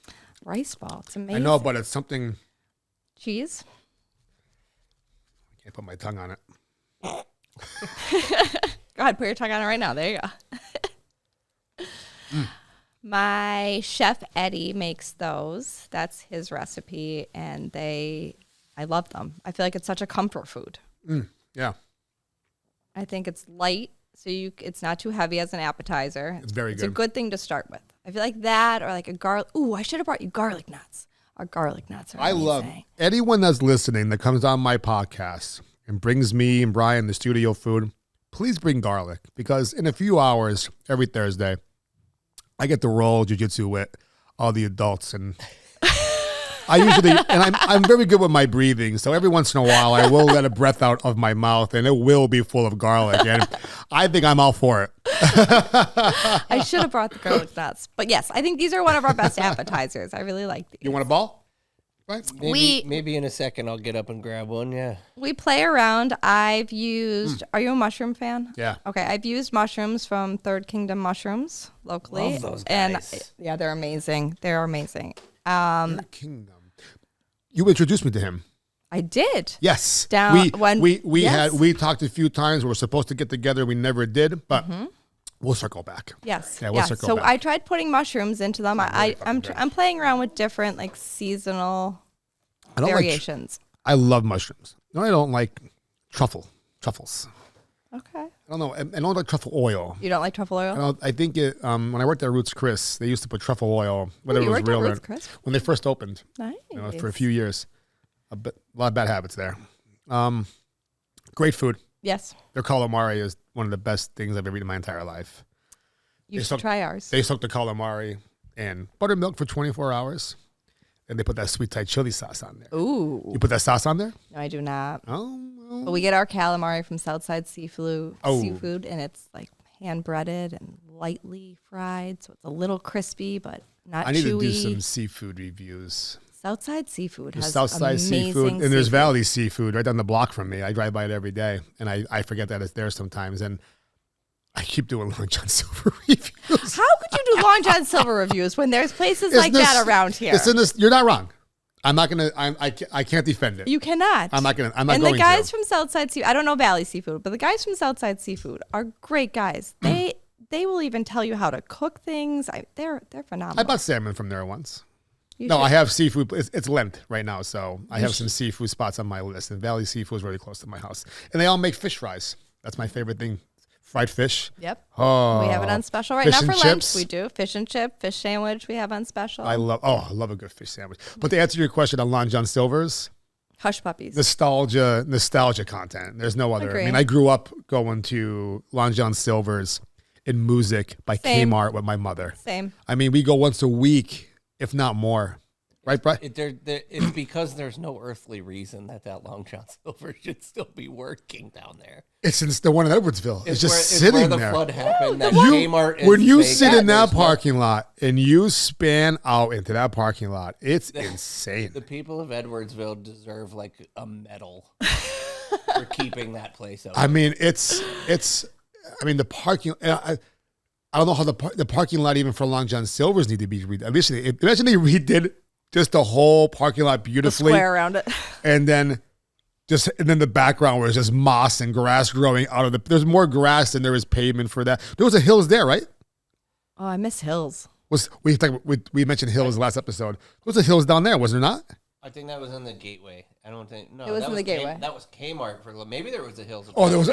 rice ball. It's amazing. I know, but it's something. Cheese. I can't put my tongue on it. Go ahead, put your tongue on it right now. There you go. My chef Eddie makes those. That's his recipe, and I love them. I feel like it's such a comfort food. Yeah, I think it's light, so it's not too heavy as an appetizer. It's very It's a good. good thing to start with. I feel like that, or like a garlic. Ooh, I should have brought you garlic nuts. Our garlic nuts are I amazing. love anyone that's listening that comes on my podcast and brings me and Brian the studio food. Please bring garlic, because in a few hours every Thursday, I get to roll jujitsu with all the adults, and I usually, and I'm very good with my breathing, so every once in a while I will let a breath out of my mouth, and it will be full of garlic, and I think I'm all for it. I should have brought the garlic nuts. But yes, I think these are one of our best appetizers. I really like these. You want a ball? Right? Maybe in a second I'll get up and grab one. Yeah. We play around. I've used. Are you a mushroom fan? Yeah. Okay, I've used mushrooms from Third Kingdom Mushrooms locally. Love those And guys. yeah, they're amazing. They're amazing. Kingdom. You introduced me to him. I did. Yes. Down we yes. we talked a few times. We were supposed to get together. We never did, but we'll circle back. Yes. Yeah, we'll circle back. I tried putting mushrooms into them. I'm playing around with different like seasonal variations. I love mushrooms. You know, I don't like truffles. Okay. I don't know. I don't like truffle oil. You don't like truffle oil? I think it. When I worked at Roots Chris, they used to put truffle oil, whether you it was worked real at or Roots Chris? when they first opened. Nice. For a few years. A lot of bad habits there. Great food. Yes. Their calamari is one of the best things I've ever eaten in my entire life. You should try ours. They soak the calamari in buttermilk for 24 hours, and they put that sweet Thai chili sauce on there. Ooh. You put that sauce on there? No, I do not. Oh. But we get our calamari from Southside Seafood, Oh. and it's like hand breaded and lightly fried, so it's a little crispy but not chewy. I need to do some seafood reviews. Southside Seafood has Southside amazing Seafood, and there's Valley Seafood right down the block from me. I drive by it every day, and I forget that it's there sometimes. And I keep doing Long John Silver reviews. How could you do Long John Silver reviews when there's places like that around here? It's in this. You're not wrong. I'm not gonna. I can't defend it. You cannot. I'm not gonna. I'm not and going the guys to. from Southside Seafood, I don't know Valley Seafood, but the guys from Southside Seafood are great guys. They will even tell you how to cook things. They're phenomenal. I bought salmon from there once. You No, should- I have seafood. It's Lent right now, so I have some seafood spots on my list. And Valley Seafood is really close to my house, and they all make fish fries. That's my favorite thing: fried fish. Yep. Oh, We have it on special right fish now and for chips. Lent. We do fish and chip, fish sandwich. We have on special. I love a good fish sandwich. But to answer your question on Long John Silver's, Hush puppies. nostalgia content. There's no other. Agree. I mean, I grew up going to Long John Silver's in Music by Same. Kmart with my mother. Same. I mean, we go once a week, if not more. Right, Brian? It's because there's no earthly reason that Long John Silver should still be working down there. It's the one in Edwardsville. It's just it's sitting where the there. flood happened. That Kmart is When you vacant. sit in that There's no- parking lot and you span out into that parking lot, it's insane. The people of Edwardsville deserve like a medal for keeping that place open. I mean, it's. I mean, the parking. I don't know how the parking lot even for Long John Silver's need to be redone. At least imagine they redid just the whole parking lot The beautifully, square around it. and then the background was just moss and grass growing out of the. There's more grass than there is pavement for that. There was a hills there, right? Oh, I miss hills. We mentioned hills last episode. There was a hills down there, was there not? I think that was in the Gateway. I don't think. No, It was that in the Gateway. That was Kmart for. Maybe there was a Hills. Oh, there was.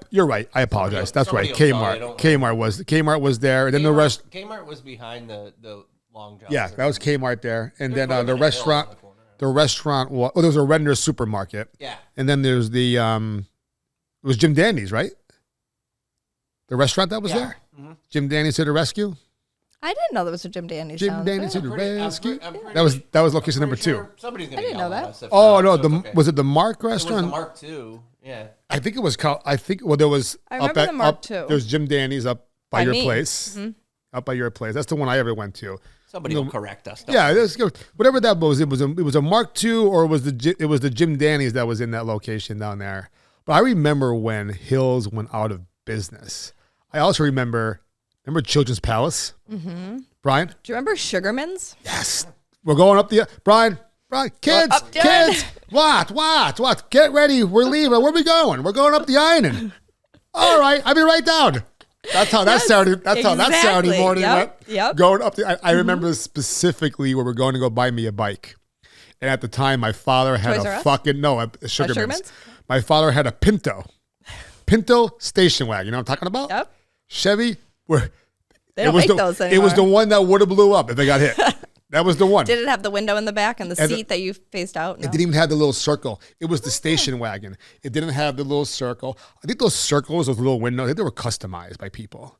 You're right. I apologize. That's right. Somebody will tell you, Kmart was there, and then the rest. Kmart was behind the Long John. Yeah, that was Kmart there, and then There's the probably been a Hills restaurant. in the corner. The restaurant. There was a Render supermarket. Yeah. And then there's the. It was Jim Dandy's, right? The restaurant that was there. Mhm. Jim Dandy's to the rescue. I didn't know there was a Jim Dandy's. Jim down Dandy's there. to the rescue. I'm pretty That was location number sure 2. Somebody's gonna I didn't yell know at that. us if Oh not, no, so it's okay. was it the Mark It was restaurant? the Mark II. Yeah. I think it was called. There was. I remember the Mark II. There's Jim Dandy's up by your me. place. Up by your place. That's the one I ever went to. Somebody will correct us. Don't Yeah, whatever that was. It was a Mark II, or it was the Jim Danny's that was in that location down there. But I remember when Hills went out of business. I also remember Children's Palace. Mm-hmm. Brian. Do you remember Sugarman's? Yes, we're going up the Brian, kids, up, kids. What? Get ready. We're leaving. Where are we going? We're going up the Iron. All right, I'll be right down. That's how that Saturday. That's how that Saturday exactly. morning Yep, went. yep. Going up the. I remember specifically where we're going to go buy me a bike, and at the time my father had Toys R a Us? fucking Sugarman's. Sugarman's? My father had a Pinto station wagon. You know what I'm talking about? Yep. Chevy. Where They don't make those It anymore. was the one that would have blew up if they got hit. That was the one. Did it have the window in the back and the And seat that you faced out? No. It didn't even have the little circle. It was the station wagon. It didn't have the little circle. I think those circles, those little windows, I think they were customized by people.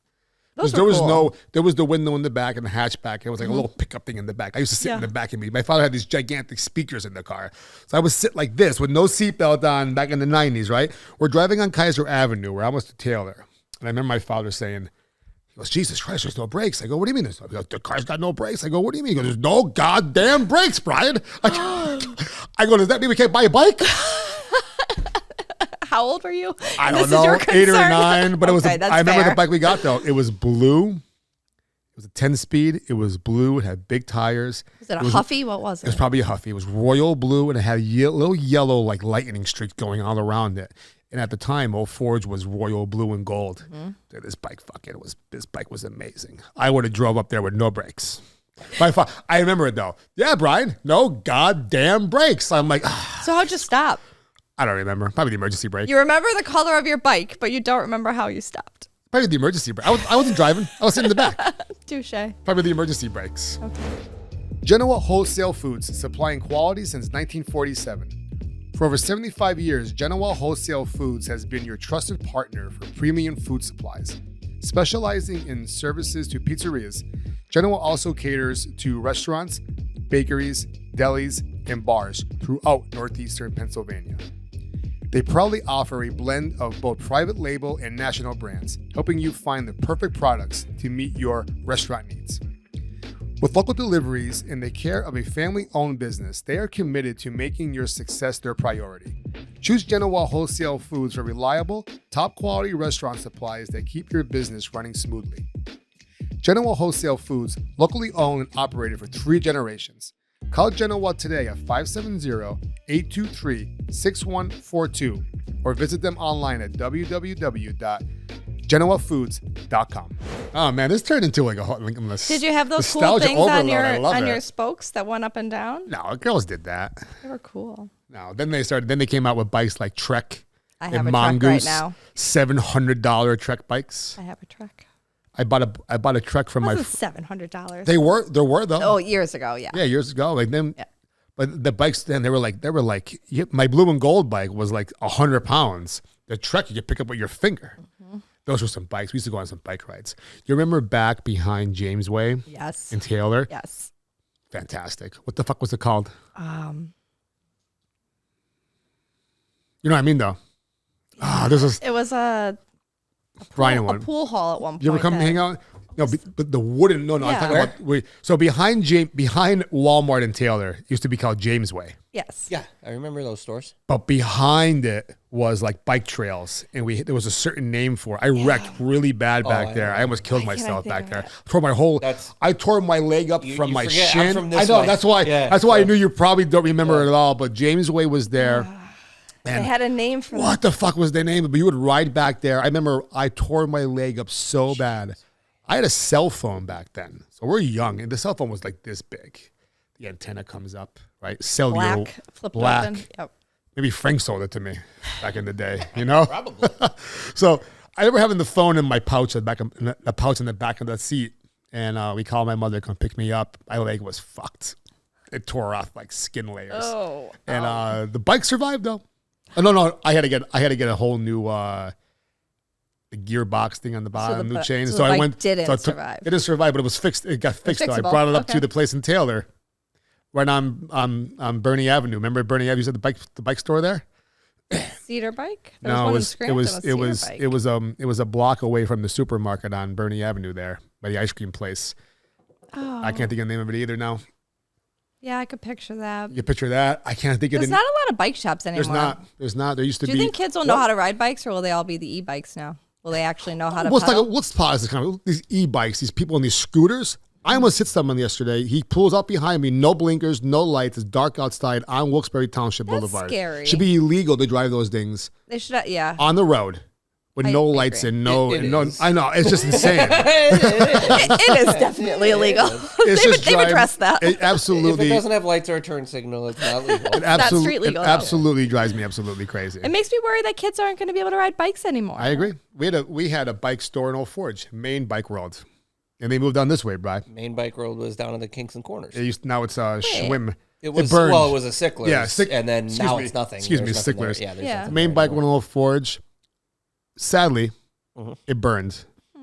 Those There were was cool. there was the window in the back and the hatchback. It was like a little pickup thing in the back. I used to sit in Yeah. the back of me. My father had these gigantic speakers in the car. So I would sit like this with no seatbelt on back in the 90s, right? We're driving on Kaiser Avenue. We're almost to Taylor. And I remember my father saying, he goes, Jesus Christ, there's no brakes. I go, what do you mean? The car's got no brakes. I go, what do you mean? He goes, there's no goddamn brakes, Brian. I I go, does that mean we can't buy a bike? How old were you? I don't know, 8 or 9. But it was. I remember fair. the bike we got though. It was blue. It was a 10-speed. It was blue. It had big tires. Was it a Huffy? What was it? It was probably a Huffy. It was royal blue, and it had little yellow like lightning streaks going all around it. And at the time, Old Forge was royal blue and gold. Dude, this bike was amazing. I would have drove up there with no brakes. I remember it though. Yeah, Brian, no goddamn brakes. I'm like, So how'd you stop? I don't remember. Probably the emergency brake. You remember the color of your bike, but you don't remember how you stopped. Probably the emergency brake. I wasn't driving. I was sitting in the back. Touche. Probably the emergency brakes. Okay. Genoa Wholesale Foods, supplying quality since 1947. For over 75 years, Genoa Wholesale Foods has been your trusted partner for premium food supplies. Specializing in services to pizzerias, Genoa also caters to restaurants, bakeries, delis, and bars throughout northeastern Pennsylvania. They proudly offer a blend of both private label and national brands, helping you find the perfect products to meet your restaurant needs. With local deliveries and the care of a family-owned business, they are committed to making your success their priority. Choose Genoa Wholesale Foods for reliable, top-quality restaurant supplies that keep your business running smoothly. Genoa Wholesale Foods, locally owned and operated for 3 generations. Call Genoa today at 570-823-6142 or visit them online at www.genoafoods.com. Oh man, this turned into like a Did you have those cool things on your spokes that went up and down? No, girls did that. They were cool. No, then they came out with bikes like Trek I have and a Mongoose, Trek right now. $700 Trek bikes. I have a Trek. I bought a Trek from my. $700. There were though. Oh, years ago, yeah. Yeah, years ago, like them. Yeah. But the bikes then they were like my blue and gold bike was like 100 pounds. The Trek you could pick up with your finger. Mm-hmm. Those were some bikes. We used to go on some bike rides. You remember back behind James Way? Yes. In Taylor? Yes. Fantastic. What the fuck was it called? You know what I mean, though? It was a pool hall at one point. You ever come and hang out? No, but the wooden. No, yeah. I'm talking about. So behind Walmart in Taylor used to be called James Way. Yes. Yeah, I remember those stores. But behind it was like bike trails, and there was a certain name for it. I wrecked really bad back there. I almost killed myself back there. I tore my leg up from my shin. I know. Way. That's why. Yeah, that's why I knew you probably don't remember it at all. But James Way was there. And they had a name for what the fuck was their name? But you would ride back there. I remember I tore my leg up so bad. I had a cell phone back then. So we're young. And the cell phone was like this big. The antenna comes up, right? Cellular. Black. Open. Yep. Maybe Frank sold it to me back in the day, you know? Probably. So I remember having the phone in my pouch, the pouch in the back of the seat. And we called my mother to come pick me up. My leg was fucked. It tore off like skin layers. Oh. And the bike survived though. Oh, no, I had to get a whole new the gearbox thing on the bottom, new chain. So I went. Survive. It didn't survive, but it was fixed. It got fixed. Though. I brought it up to the place in Taylor, right on Bernie Avenue. Remember Bernie Avenue? You said the bike store there. Cedar Bike. No, it was a block away from the supermarket on Bernie Avenue there by the ice cream place. Oh. I can't think of the name of it either now. Yeah, I could picture that. You picture that? I can't think of it. There's not a lot of bike shops anymore. There's not. There used to be. Do you think kids will know how to ride bikes, or will they all be the e-bikes now? Will they actually know how to pedal? Let's pause this kind of these e-bikes, these people on these scooters. I almost hit someone yesterday. He pulls up behind me, no blinkers, no lights. It's dark outside on Wilkes-Barre Township Boulevard. Scary. Should be illegal to drive those things. They should, yeah. On the road. With no lights and no. I know. It's just insane. it is definitely illegal. They've addressed that. It absolutely. If it doesn't have lights or a turn signal, it's not legal. It absolutely drives me absolutely crazy. It makes me worry that kids aren't going to be able to ride bikes anymore. I agree. We had a bike store in Old Forge, Main Bike World. And they moved down this way, Brian. Main Bike Road was down in the Kingston Corners. Now it's Schwinn. It was burned. Well, it was a Sickler's. Yeah, and then now it's nothing. Excuse me, Sickler's. Yeah, Main Bike went in Old Forge. Sadly, it burned. I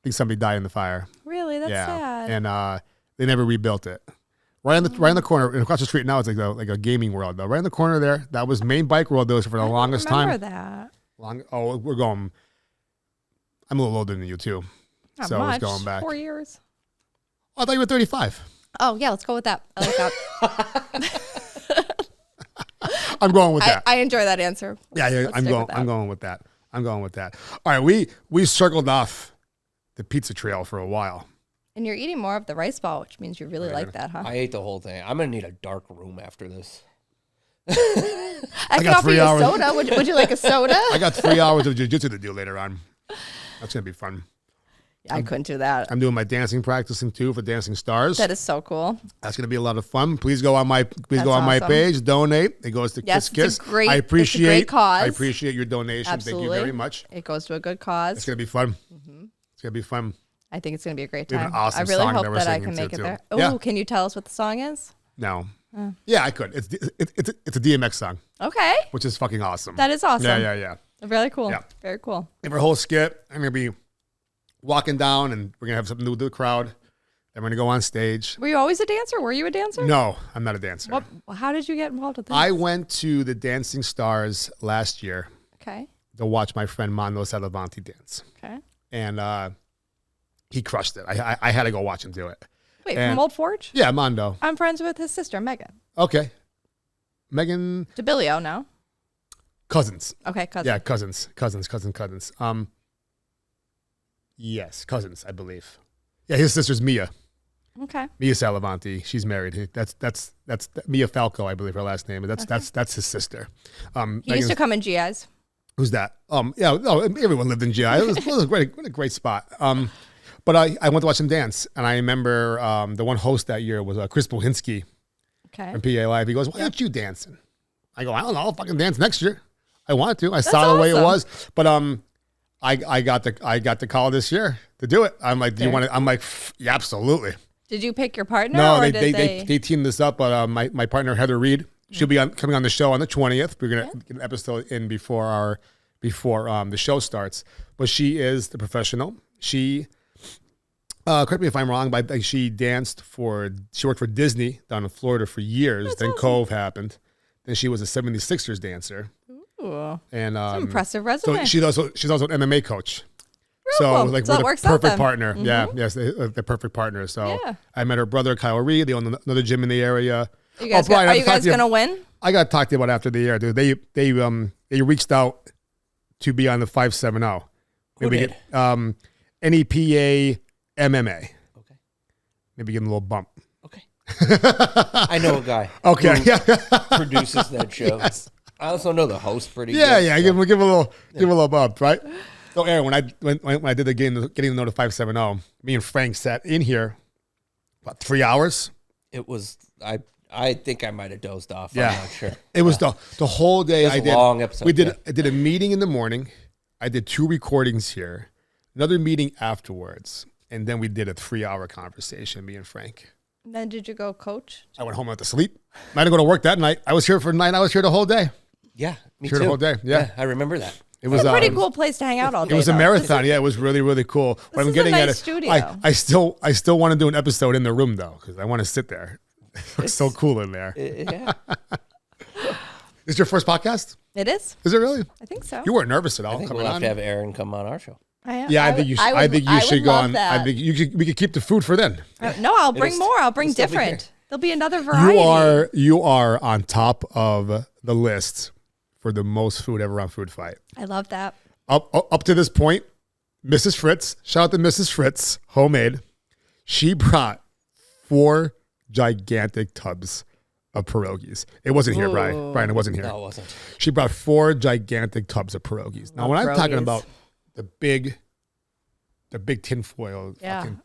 think somebody died in the fire. Really, that's sad. And they never rebuilt it. Right in the corner, and across the street now, it's like a gaming world though. Right in the corner there, that was Main Bike Road. Those for the longest time. I remember that. We're going. I'm a little older than you too. Not so much. I was going back 4 years. Oh, I thought you were 35. Oh yeah, let's go with that. I like that. I'm going with that. I enjoy that answer. Yeah, I'm going with that. I'm going with that. All right, we circled off the pizza trail for a while. And you're eating more of the rice ball, which means you really like that, huh? I ate the whole thing. I'm going to need a dark room after this. I can offer you a soda. Would you like a soda? I got 3 hours of jiu-jitsu to do later on. That's going to be fun. I couldn't do that. I'm doing my dancing practicing too for Dancing Stars. That is so cool. That's going to be a lot of fun. Please go on my my page, donate. It goes to Kiss Kiss. It's a great, I appreciate it's a great cause. I appreciate your donation. Absolutely. Thank you very much. It goes to a good cause. It's going to be fun. Mm-hmm. It's going to be fun. I think it's going to be a great We have time. an awesome I really song hope that we're that I singing can make to, it too. there. Oh, Yeah. Can you tell us what the song is? No. Yeah, I could. It's a DMX song, Okay. which is fucking awesome. That is awesome. Yeah. Really cool. Yeah. Very cool. We have our whole skit. I'm going to be walking down, and we're going to have something to do with the crowd. Then we're going to go on stage. Were you always a dancer? Were you a dancer? No, I'm not a dancer. How did you get involved with this? I went to the Dancing Stars last year Okay. to watch my friend Mondo Salavanti dance. Okay. And he crushed it. I had to go watch him do it. Wait, And- from Old Forge? Yeah, Mondo. I'm friends with his sister, Megan. Okay. Megan. DeBilio, no? Cousins. Okay, cousin. Yeah, cousins. Yes, cousins, I believe. Yeah, his sister's Mia. Okay. Mia Salavanti. She's married. That's Mia Falco, I believe her last name. That's his sister. He used to come in GIs. Who's that? Yeah, no, everyone lived in GI. It was a great spot. But I went to watch him dance, and I remember the one host that year was Chris Bohinski Okay. from PA Live. He goes, "Why aren't you dancing?" I go, "I don't know. I'll fucking dance next year. I wanted to. I saw the way it was, but I got the call this year to do it. I'm like, do you want to? I'm like, yeah, absolutely. Did you pick your partner? No, or they teamed this up. But my partner Heather Reed, she'll be coming on the show on the 20th. We're gonna get an episode in before the show starts. But she is the professional. She, correct me if I'm wrong, but I think she worked for Disney down in Florida for years. That's then awesome. Cove happened. Then she was a 76ers dancer. Ooh. And That's an impressive so resume. she's also an MMA coach. Real So cool. like So we're it the works out perfect then. partner. Yeah, yes, the perfect partner. So Yeah. I met her brother Kyle Reed. They own another gym in the area. You guys Brian, are I you have to talk guys to going to win? I got to talk to you about after the year, dude. They reached out to be on the 570. Who Maybe did? get NEPA MMA. Okay. Maybe get a little bump. Okay. I know a guy. Okay. Who produces that show. Yes. I also know the host pretty Yeah, good. yeah. Give him a little bump, right? So, Erin, when I did the getting to know the 570, me and Frank sat in here about 3 hours. It was I think I might have dozed off. Yeah. I'm not sure. It was the whole day. It was a long episode, I did a meeting in the morning. I did 2 recordings here, another meeting afterwards, and then we did a 3-hour conversation, me and Frank. Then did you go coach? I went home and went to sleep. I didn't go to work that night. I was here for 9 hours, here the whole day. Yeah, me Here too. the whole day. Yeah. I remember that. It was It's a pretty cool place to hang out all day. It was a though. marathon. Yeah, it was really, really cool. What I'm is a getting at nice it, studio. I still want to do an episode in the room though, because I want to sit there. It's so cool in there. Yeah. Is it your first podcast? It is. Is it really? I think so. You weren't nervous at all I think coming we'll have on? to have Erin come on our show. Yeah, I think you should go on. I think we could keep the food for then. No, I'll bring It'll more. I'll bring it'll still be different. There'll be another variety. You are on top of the list for the most food ever on Food Fight. I love that. Up to this point, Mrs. Fritz, shout out to Mrs. Fritz, homemade. She brought 4 gigantic tubs of pierogies. It wasn't here, Brian. Brian, it wasn't here. No, it wasn't. She brought 4 gigantic tubs of pierogies. Now, when I'm talking pierogies. about the big tinfoil Yeah. fucking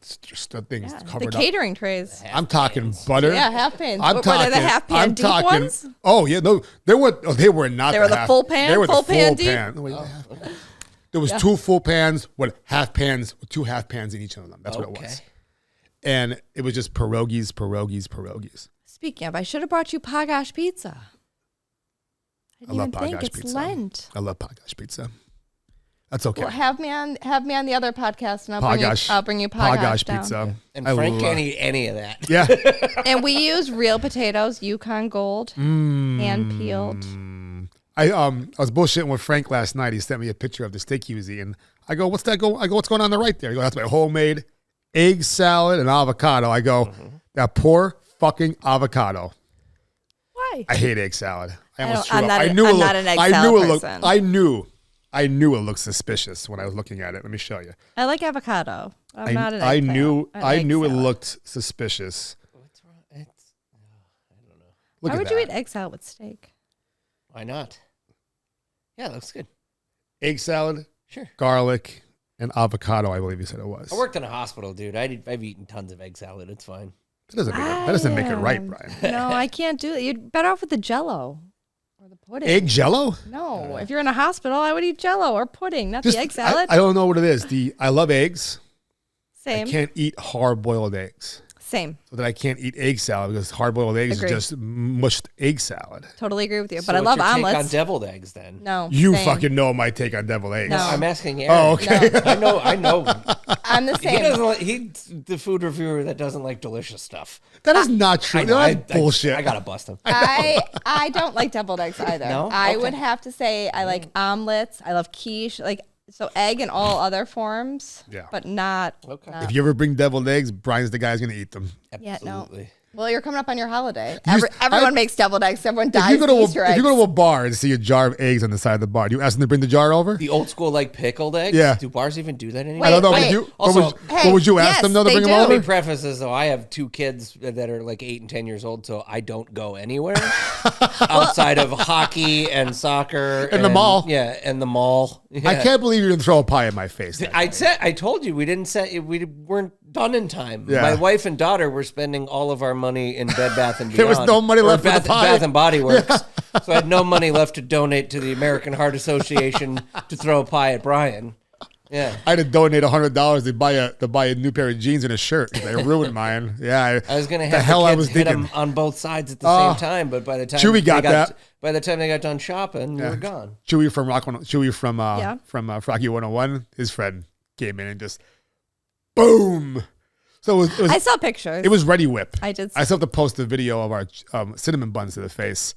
things Yeah. The covered up. catering trays. I'm talking butter. Yeah, half pans. I'm Were talking they the half pan deep ones? Oh yeah, no, they were not. They were the half- full pan? They were Full the pan full deep? pan. No, wait, there was 2 full pans with half pans, with 2 half pans in each of them. That's what it Okay. was. And it was just pierogies. Speaking of, I should have brought you Pagash pizza. I didn't love even think Pagash it's pizza. Lent. I love Pagash pizza. That's okay. Well, have me on the other podcast, and Pagash. I'll bring you Pagash down. pizza. And I Frank love- can't eat any of that. Yeah. And we use real potatoes, Yukon Gold, hand peeled. I was bullshitting with Frank last night. He sent me a picture of the steak he was eating. I go, what's that go? I go, what's going on right there? He goes, that's my homemade egg salad and avocado. I go, that poor fucking avocado. Why? I hate egg salad. I almost threw I'm up. not I an- knew I'm it not looked- an egg I salad knew it looked. person. I knew it looked suspicious when I was looking at it. Let me show you. I like avocado. I'm not an egg I fan. knew Egg it salad. looked suspicious. What's wrong? I don't know. Look Why at would that. you eat egg salad with steak? Why not? Yeah, it looks good. Egg salad, Sure. garlic, and avocado. I believe you said it was. I worked in a hospital, dude. I've eaten tons of egg salad. It's fine. That doesn't make it right, Brian. No, I can't do it. You're better off with the Jello or the pudding. Egg Jello? No, if you're in a hospital, I would eat Jello or pudding, not Just- the egg salad. I don't know what it is. I love eggs. Same. I can't eat hard-boiled eggs. Same. So that I can't eat egg salad because hard-boiled eggs Agree. is just mushed egg salad. Totally agree with you. So But I what's love your take omelets. on deviled eggs then? No. You same. fucking know my take on deviled eggs. No. I'm asking Erin. Oh, okay. No. I know. I'm the He same. doesn't like, he's the food reviewer that doesn't like delicious stuff. That is not true. I know. That's bullshit. I gotta bust him. I don't like deviled eggs either. No? I Okay. would have to say I like omelets. I love quiche. So egg in all other forms. Yeah. But not. Okay. not- If you ever bring deviled eggs, Brian's the guy who's going to eat them. Yeah, no. Absolutely. Well, you're coming up on your holiday. You- Everyone makes deviled eggs. Everyone If dies you, go to Easter eggs. if you go to a bar and see a jar of eggs on the side of the bar, do you ask them to bring the jar over? The old school like pickled eggs. Yeah. Do bars even do that anymore? I don't know. Wait, Would you, wait. Also- what would you ask Hey, them though to yes, bring them they do. Let over? me preface this though. I have two kids that are like 8 and 10 years old, so I don't go anywhere outside of hockey and soccer And the mall. Yeah, and the mall. Yeah. I can't believe you're going to throw a pie in my face. that day. I told you we weren't done in time. Yeah. My wife and daughter were spending all of our money in Bed Bath and Beyond. There was no money Or left for the pie. Bath and Body Works. So I had no money left to donate to the American Heart Association to throw a pie at Brian. Yeah. I had to donate $100 to buy a new pair of jeans and a shirt. They ruined mine. Yeah, I was gonna the have hell the I kids was hit thinking. them on both sides at the same time, but by the time Chewy got that. by the time they got done shopping, we were gone. Chewy from Rocky 101, his friend came in and just boom. So it was I saw pictures. it was Ready Whip. I did. I still have to post a video of our cinnamon buns to the face.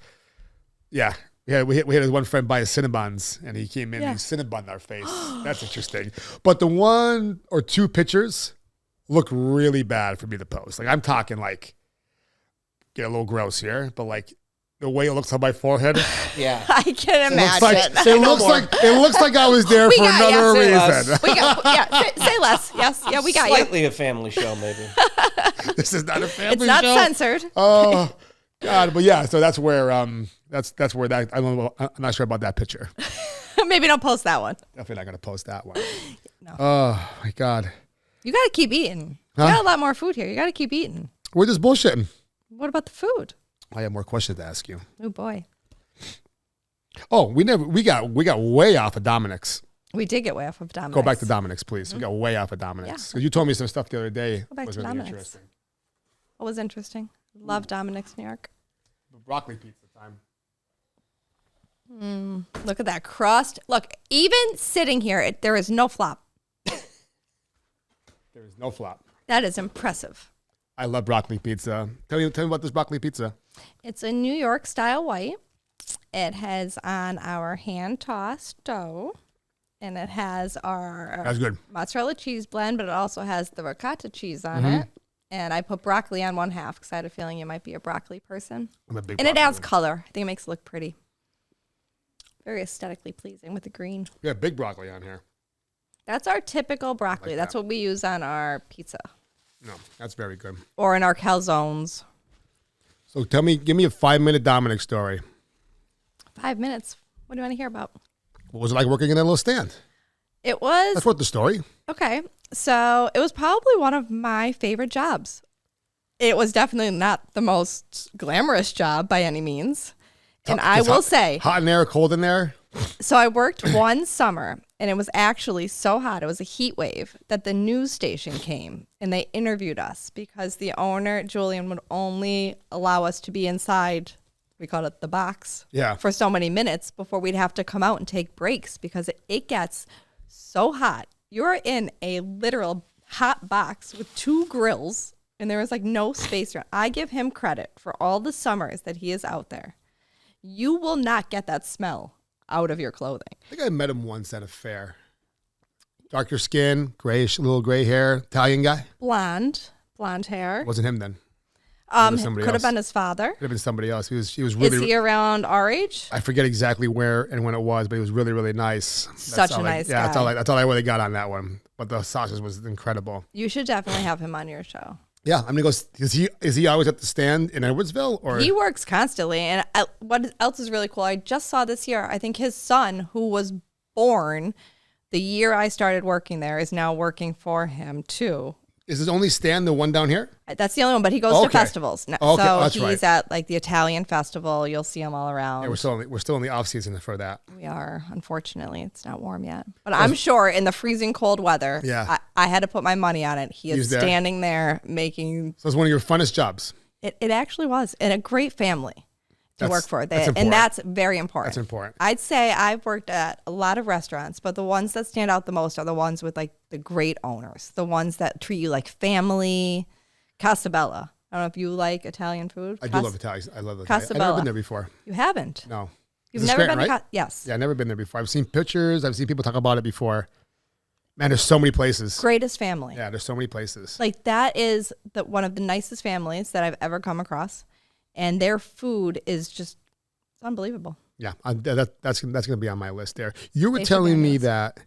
Yeah. We had his one friend buy his Cinnabons, and he came in and he Cinnabon our face. That's interesting. But the one or two pictures look really bad for me to post. Like I'm talking like, get a little gross here, but like the way it looks on my forehead, Yeah. I can it looks imagine. like it looks like I was there We for got another say reason. less. We got, say less. Yes, yeah, we got you. Slightly a family show, maybe. This is not a family It's not show. censored. Oh God, but yeah, so that's where that's where that I'm not sure about that picture. Maybe don't post that one. Definitely not gonna post that one. No. Oh my God, You got to keep eating. Huh? You got a lot more food here. You got to keep eating. we're just bullshitting. What about the food? I have more questions to ask you. Oh boy, Oh, we got way off of Dominic's. we did get way off of Dominic's. Go back to Dominic's, please. We got way off of Dominic's. 'Cause you told me some stuff the other day. Go back was to really Dominic's. interesting. What was interesting? Love Dominic's New York. Broccoli pizza time. Look at that crust. Look, even sitting here, there is no flop. There is no flop. That is impressive. I love broccoli pizza. Tell me about this broccoli pizza. It's a New York style white. It has on our hand tossed dough, and it has our That's good. mozzarella cheese blend, but it also has the ricotta cheese on Mm-hmm. it. And I put broccoli on one half because I had a feeling you might be a broccoli person. I'm a big And it broccoli. adds color. I think it makes it look pretty. Very aesthetically pleasing with the green. We have big broccoli on here. That's our typical broccoli. Like That's that. what we use on our pizza No, that's very good. or in our calzones. So give me a 5-minute Dominic story. 5 minutes. What do you want to hear about? What was it like working in that little stand? It was That's worth the story. okay. So it was probably one of my favorite jobs. It was definitely not the most glamorous job by any means. And I It's will hot- say, hot in there, cold in there. so I worked one summer and it was actually so hot. It was a heat wave that the news station came and they interviewed us because the owner, Julian, would only allow us to be inside. We called it the box. Yeah. For so many minutes before we'd have to come out and take breaks because it gets so hot. You're in a literal hot box with 2 grills and there was like no space around. I give him credit for all the summers that he is out there. You will not get that smell out of your clothing. I think I met him once at a fair. Darker skin, grayish, little gray hair, Italian guy. Blonde hair. Wasn't him then. Could have been his father. Could have been somebody else. He was really. Is he around our age? I forget exactly where and when it was, but he was really, really nice. Such a nice guy. That's all I really got on that one. But the sausage was incredible. You should definitely have him on your show. Yeah, I'm gonna go. Is he always at the stand in Edwardsville, or he works constantly? And what else is really cool? I just saw this year. I think his son, who was born the year I started working there, is now working for him too. Is his only stand the one down here? That's the only one, but he goes to festivals. Okay, so he's right. At like the Italian festival. You'll see him all around. Yeah, we're still in the off season for that. We are. Unfortunately, it's not warm yet. But I'm sure in the freezing cold weather, I had to put my money on it. He's standing there making. So it's one of your funnest jobs. It actually was, and a great family to work for. And that's very important. That's important. I'd say I've worked at a lot of restaurants, but the ones that stand out the most are the ones with like the great owners, the ones that treat you like family. Casabella. I don't know if you like Italian food. I do love Italian. I love Italian. Casabella. I've never been there before. You haven't? No. You've never been to Yes. Yeah, I've never been there before. I've seen pictures. I've seen people talk about it before. Man, there's so many places. Greatest family. Yeah, there's so many places. Like that is one of the nicest families that I've ever come across. And their food is just unbelievable. Yeah, that's going to be on my list there. You were telling me that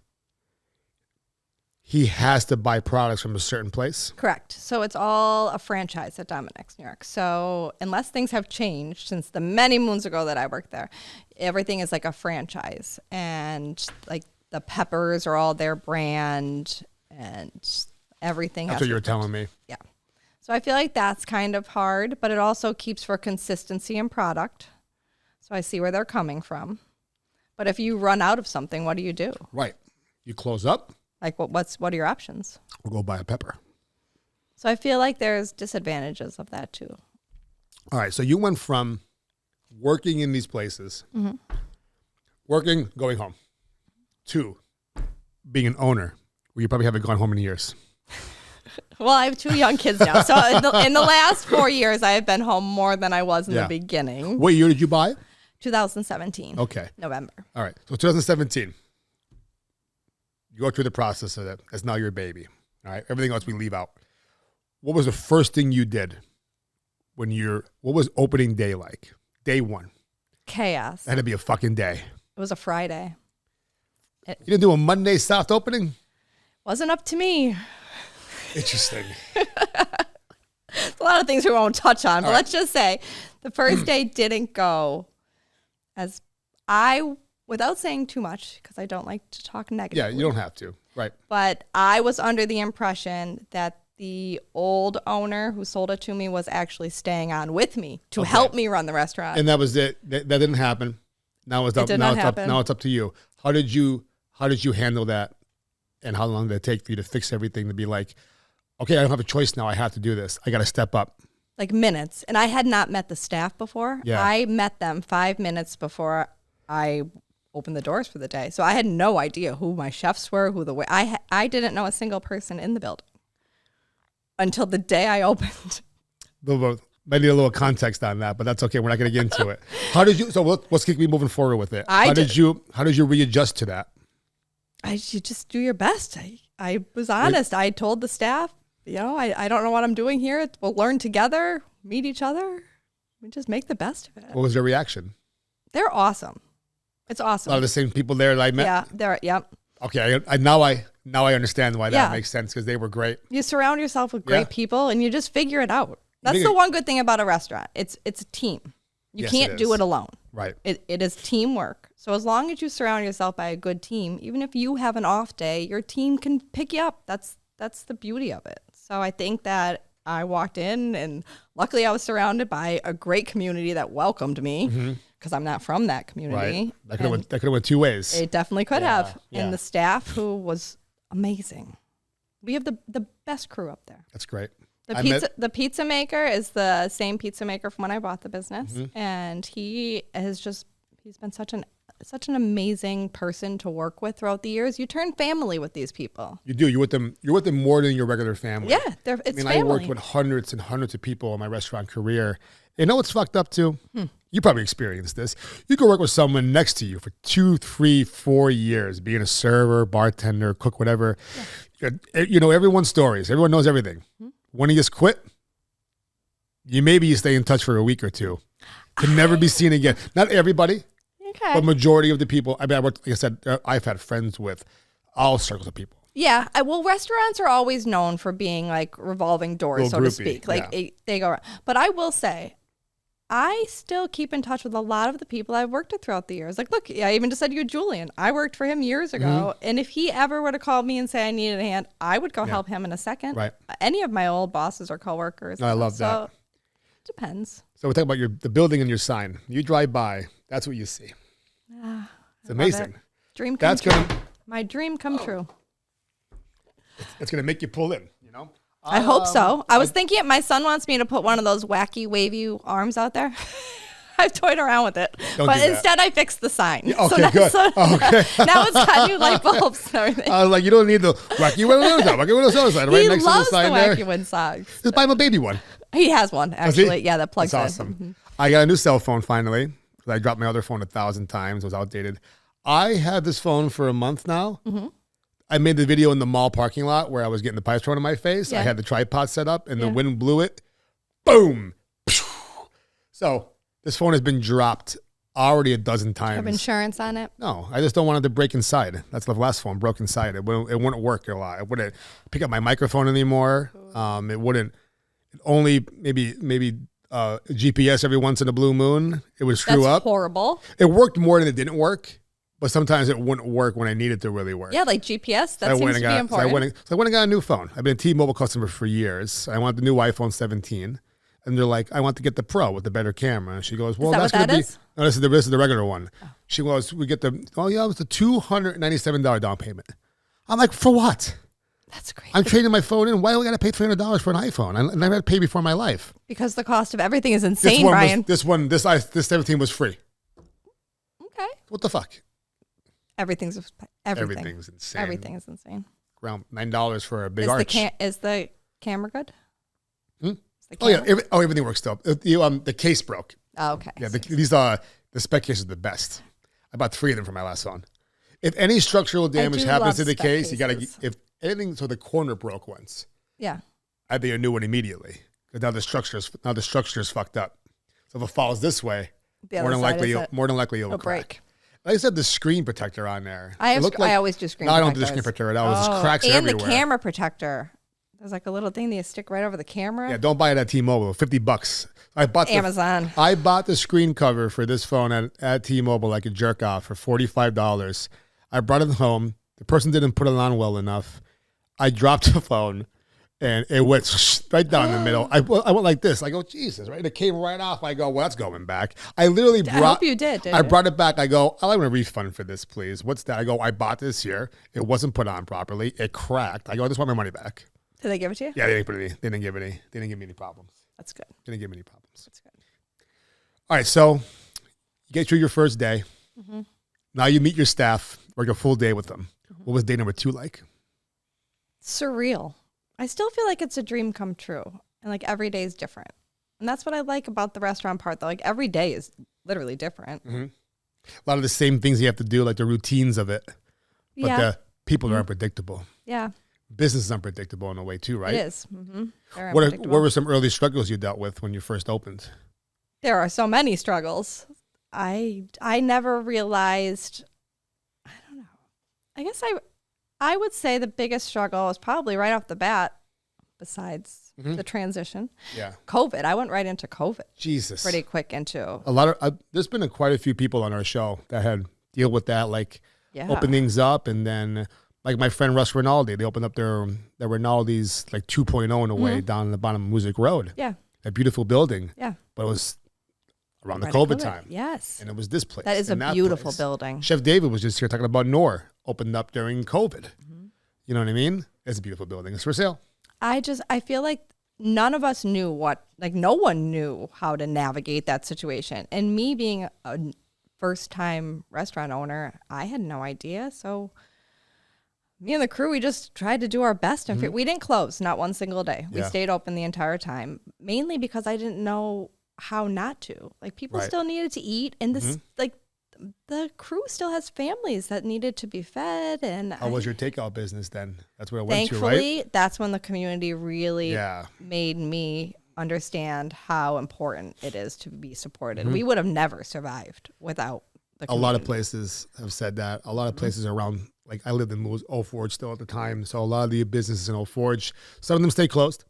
he has to buy products from a certain place. Correct. So it's all a franchise at Dominick's New York. So unless things have changed since the many moons ago that I worked there, everything is like a franchise. And like the peppers are all their brand and everything. That's what you were telling me. Yeah. So I feel like that's kind of hard, but it also keeps for consistency in product. So I see where they're coming from. But if you run out of something, what do you do? Right. You close up. Like what are your options? We'll go buy a pepper. So I feel like there's disadvantages of that too. All right. So you went from working in these places, going home, to being an owner, where you probably haven't gone home in years. Well, I have 2 young kids now. So in the last 4 years, I have been home more than I was in the beginning. What year did you buy? 2017. Okay. November. All right. So 2017. You go through the process of that. That's now your baby. All right. Everything else we leave out. What was the first thing you did what was opening day like? Day one. Chaos. That had to be a fucking day. It was a Friday. You didn't do a Monday soft opening? Wasn't up to me. Interesting. A lot of things we won't touch on, but let's just say the first day didn't go as without saying too much, because I don't like to talk negatively. Yeah, you don't have to. Right. But I was under the impression that the old owner who sold it to me was actually staying on with me to help me run the restaurant. And that was it. That didn't happen. Now it's up to you. How did you handle that? And how long did it take for you to fix everything to be like, okay, I don't have a choice now. I have to do this. I got to step up. Like minutes. And I had not met the staff before. Yeah. I met them 5 minutes before I opened the doors for the day. So I had no idea who my chefs were, I didn't know a single person in the building until the day I opened. I need a little context on that, but that's okay. We're not going to get into it. How did you? So let's keep me moving forward with it. How did you readjust to that? You just do your best. I was honest. I told the staff, I don't know what I'm doing here. We'll learn together, meet each other. We just make the best of it. What was their reaction? They're awesome. It's awesome. A lot of the same people there that I met? Yeah, yep. Okay, now I understand why that makes sense, because they were great. You surround yourself with great people and you just figure it out. That's the one good thing about a restaurant. It's a team. You can't do it alone. Right. It is teamwork. So as long as you surround yourself by a good team, even if you have an off day, your team can pick you up. That's the beauty of it. So I think that I walked in, and luckily I was surrounded by a great community that welcomed me, because I'm not from that community. Right. That could have went 2 ways. It definitely could have. Yeah. And the staff, who was amazing. We have the best crew up there. That's great. The pizza maker is the same pizza maker from when I bought the business, and he's been such an amazing person to work with throughout the years. You turn family with these people. You do. You're with them more than your regular family. Yeah, it's family. I worked with hundreds and hundreds of people in my restaurant career. You know what's fucked up too? You probably experienced this. You could work with someone next to you for 2, 3, 4 years, being a server, bartender, cook, whatever. Yeah. You know everyone's stories. Everyone knows everything. When he just quit, you stay in touch for a week or two. Can never be seen again. Not everybody, but majority of the people. I mean, like I said, I've had friends with all circles of people. Yeah. Well, restaurants are always known for being like revolving doors, so to speak. Like they go around. But I will say, I still keep in touch with a lot of the people I've worked with throughout the years. Like, look, I even just said to you, Julian. I worked for him years ago. And if he ever would have called me and say I needed a hand, I would go help him in a second. Right. Any of my old bosses or coworkers. I love that. So it depends. So we're talking about the building and your sign. You drive by, that's what you see. It's amazing. Dream come true. My dream come true. It's going to make you pull in, you know? I hope so. I was thinking my son wants me to put one of those wacky wavy arms out there. I've toyed around with it. But instead I fixed the sign. Yeah, okay, good. Now it's got new light bulbs and everything. I was like, you don't need the wacky window sign right next to the sign there. He loves the wacky wind socks. Just buy him a baby one. He has one, actually. Yeah, that plugs in. That's awesome. I got a new cell phone finally. I dropped my other phone 1,000 times. It was outdated. I had this phone for a month now. I made the video in the mall parking lot where I was getting the pipes thrown in my face. I had the tripod set up and the wind blew it. Boom. So this phone has been dropped already a dozen times. Have insurance on it? No, I just don't want it to break inside. That's the last phone, broke inside. It wouldn't work a lot. It wouldn't pick up my microphone anymore. It wouldn't. It only maybe GPS every once in a blue moon. It would screw up. That's horrible. It worked more than it didn't work. But sometimes it wouldn't work when I need it to really work. Yeah, like GPS. That seems to be important. So I went and got a new phone. I've been a T-Mobile customer for years. I want the new iPhone 17. And they're like, I want to get the Pro with the better camera. And she goes, well, that's going to be... No, this is the regular one. Oh. She goes, we get the... Oh, yeah, it was the $297 down payment. I'm like, for what? That's crazy. I'm trading my phone in. Why do I got to pay $300 for an iPhone? I never had to pay before in my life. Because the cost of everything is insane, Brian. This 17 was free. Okay. What the fuck? Everything's insane. Everything is insane. Around $9 for a big arch. Is the camera good? Everything works still. The case broke. Oh, okay. Yeah, the spec case is the best. I bought 3 of them for my last phone. If any structural damage happens to the case, you gotta. If anything, so the corner broke once. Yeah. I'd be a new one immediately because now the structure is fucked up. So if it falls this way, more than likely it'll break. Like I said, the screen protector on there. I always do screen protectors. I don't do the screen protector. That was cracks everywhere. And the camera protector. There's like a little thing that you stick right over the camera. Yeah, don't buy it at T-Mobile. $50. I bought Amazon. I bought the screen cover for this phone at T-Mobile like a jerk off for $45. I brought it home. The person didn't put it on well enough. I dropped the phone. And it went right down the middle. I went like this. I go, Jesus, right? And it came right off. I go, well, that's going back. I literally brought... I hope you did, I brought it back. I go, I want a refund for this, please. What's that? I go, I bought this here. It wasn't put on properly. It cracked. I go, I just want my money back. Did they give it to you? Yeah, they didn't give me any problems. That's good. They didn't give me any problems. That's good. All right, so you get through your first day. Mm-hmm. Now you meet your staff, work a full day with them. Mm-hmm. What was day number 2 like? Surreal. I still feel like it's a dream come true. And like every day is different. And that's what I like about the restaurant part, though. Like every day is literally different. Mm-hmm. A lot of the same things you have to do, like the routines of it. But the people are unpredictable. Yeah. Business is unpredictable in a way too, right? It is. Mm-hmm. What were some early struggles you dealt with when you first opened? There are so many struggles. I never realized, I don't know. I guess I would say the biggest struggle was probably right off the bat, besides the transition. Yeah. COVID. I went right into COVID. Jesus. Pretty quick into. A lot of, there's been quite a few people on our show that had deal with that, like open things up. And then like my friend Russ Rinaldi, they opened up their Rinaldi's like 2.0 in a way down the bottom of Music Road. Yeah. A beautiful building. Yeah. But it was around the COVID time. Yes. And it was this place. That is a beautiful building. Chef David was just here talking about Noor, opened up during COVID. Mm-hmm. You know what I mean? It's a beautiful building. It's for sale. I feel like none of us knew no one knew how to navigate that situation. And me being a first-time restaurant owner, I had no idea. So me and the crew, we just tried to do our best. And we didn't close, not one single day. We stayed open the entire time, mainly because I didn't know how not to. Like people still needed to eat. And this, the crew still has families that needed to be fed. And how was your takeout business then? That's where it went to, right? Thankfully, that's when the community really made me understand how important it is to be supported. We would have never survived without the community. A lot of places have said that. A lot of places around, like I lived in Old Forge still at the time, so a lot of the businesses in Old Forge, some of them stay closed,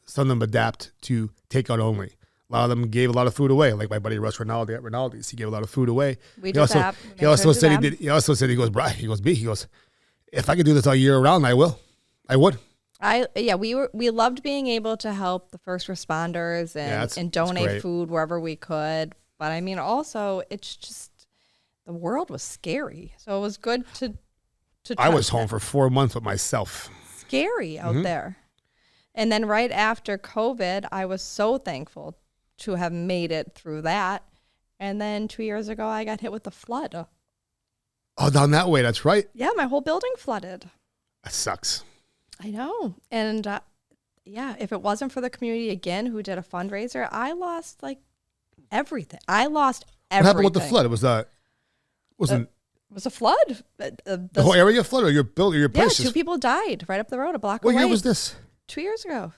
some of them adapt to takeout only. A lot of them gave a lot of food away, like my buddy Russ Rinaldi at Rinaldi's. He gave a lot of food away. He also said he goes, if I could do this all year round, I would. We loved being able to help the first responders and donate food wherever we could. But I mean, also, it's just the world was scary, so it was good to. I was home for 4 months with myself. Scary out there, and then right after COVID, I was so thankful to have made it through that. And then 2 years ago, I got hit with the flood. Oh, down that way, that's right. Yeah, my whole building flooded. That sucks. I know. And if it wasn't for the community again who did a fundraiser, I lost like everything. What happened with the flood? It was it was a flood. The whole area flooded, or your building, your place? Yeah, 2 people died right up the road, a block away. What year was this? 2 years ago.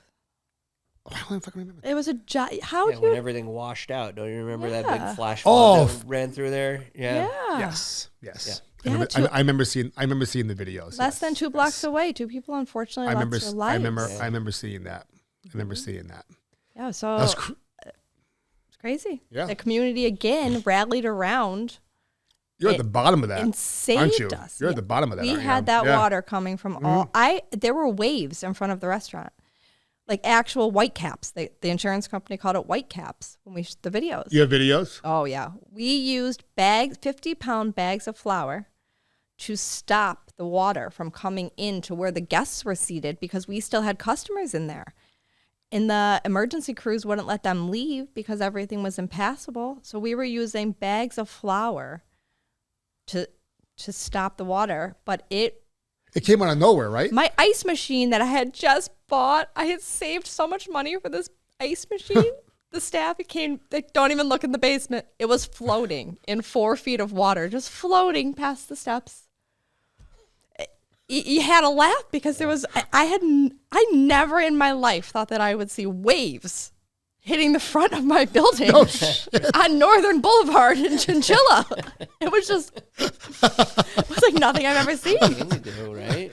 Oh, I don't fucking remember. It was when everything washed out. Don't you remember that big flash flood that ran through there? Yeah. Yes. Yeah. I remember seeing the videos. Less than 2 blocks away, 2 people unfortunately lost their lives. I remember seeing that. Yeah, so it's crazy. Yeah. The community again rallied around. You're at the bottom of that, and saved aren't you? us. You're at the bottom of that. We had that water coming from there were waves in front of the restaurant. Like actual white caps. The insurance company called it white caps when we shot the videos. You have videos? Oh, yeah. We used 50-pound bags of flour to stop the water from coming into where the guests were seated because we still had customers in there. And the emergency crews wouldn't let them leave because everything was impassable. So we were using bags of flour to stop the water. But it came out of nowhere, right? My ice machine that I had just bought, I had saved so much money for this ice machine. The staff, they don't even look in the basement. It was floating in 4 feet of water, just floating past the steps. You had to laugh because I never in my life thought that I would see waves hitting the front of my building on Northern Boulevard in Chinchilla. It was like nothing I've ever seen. Right?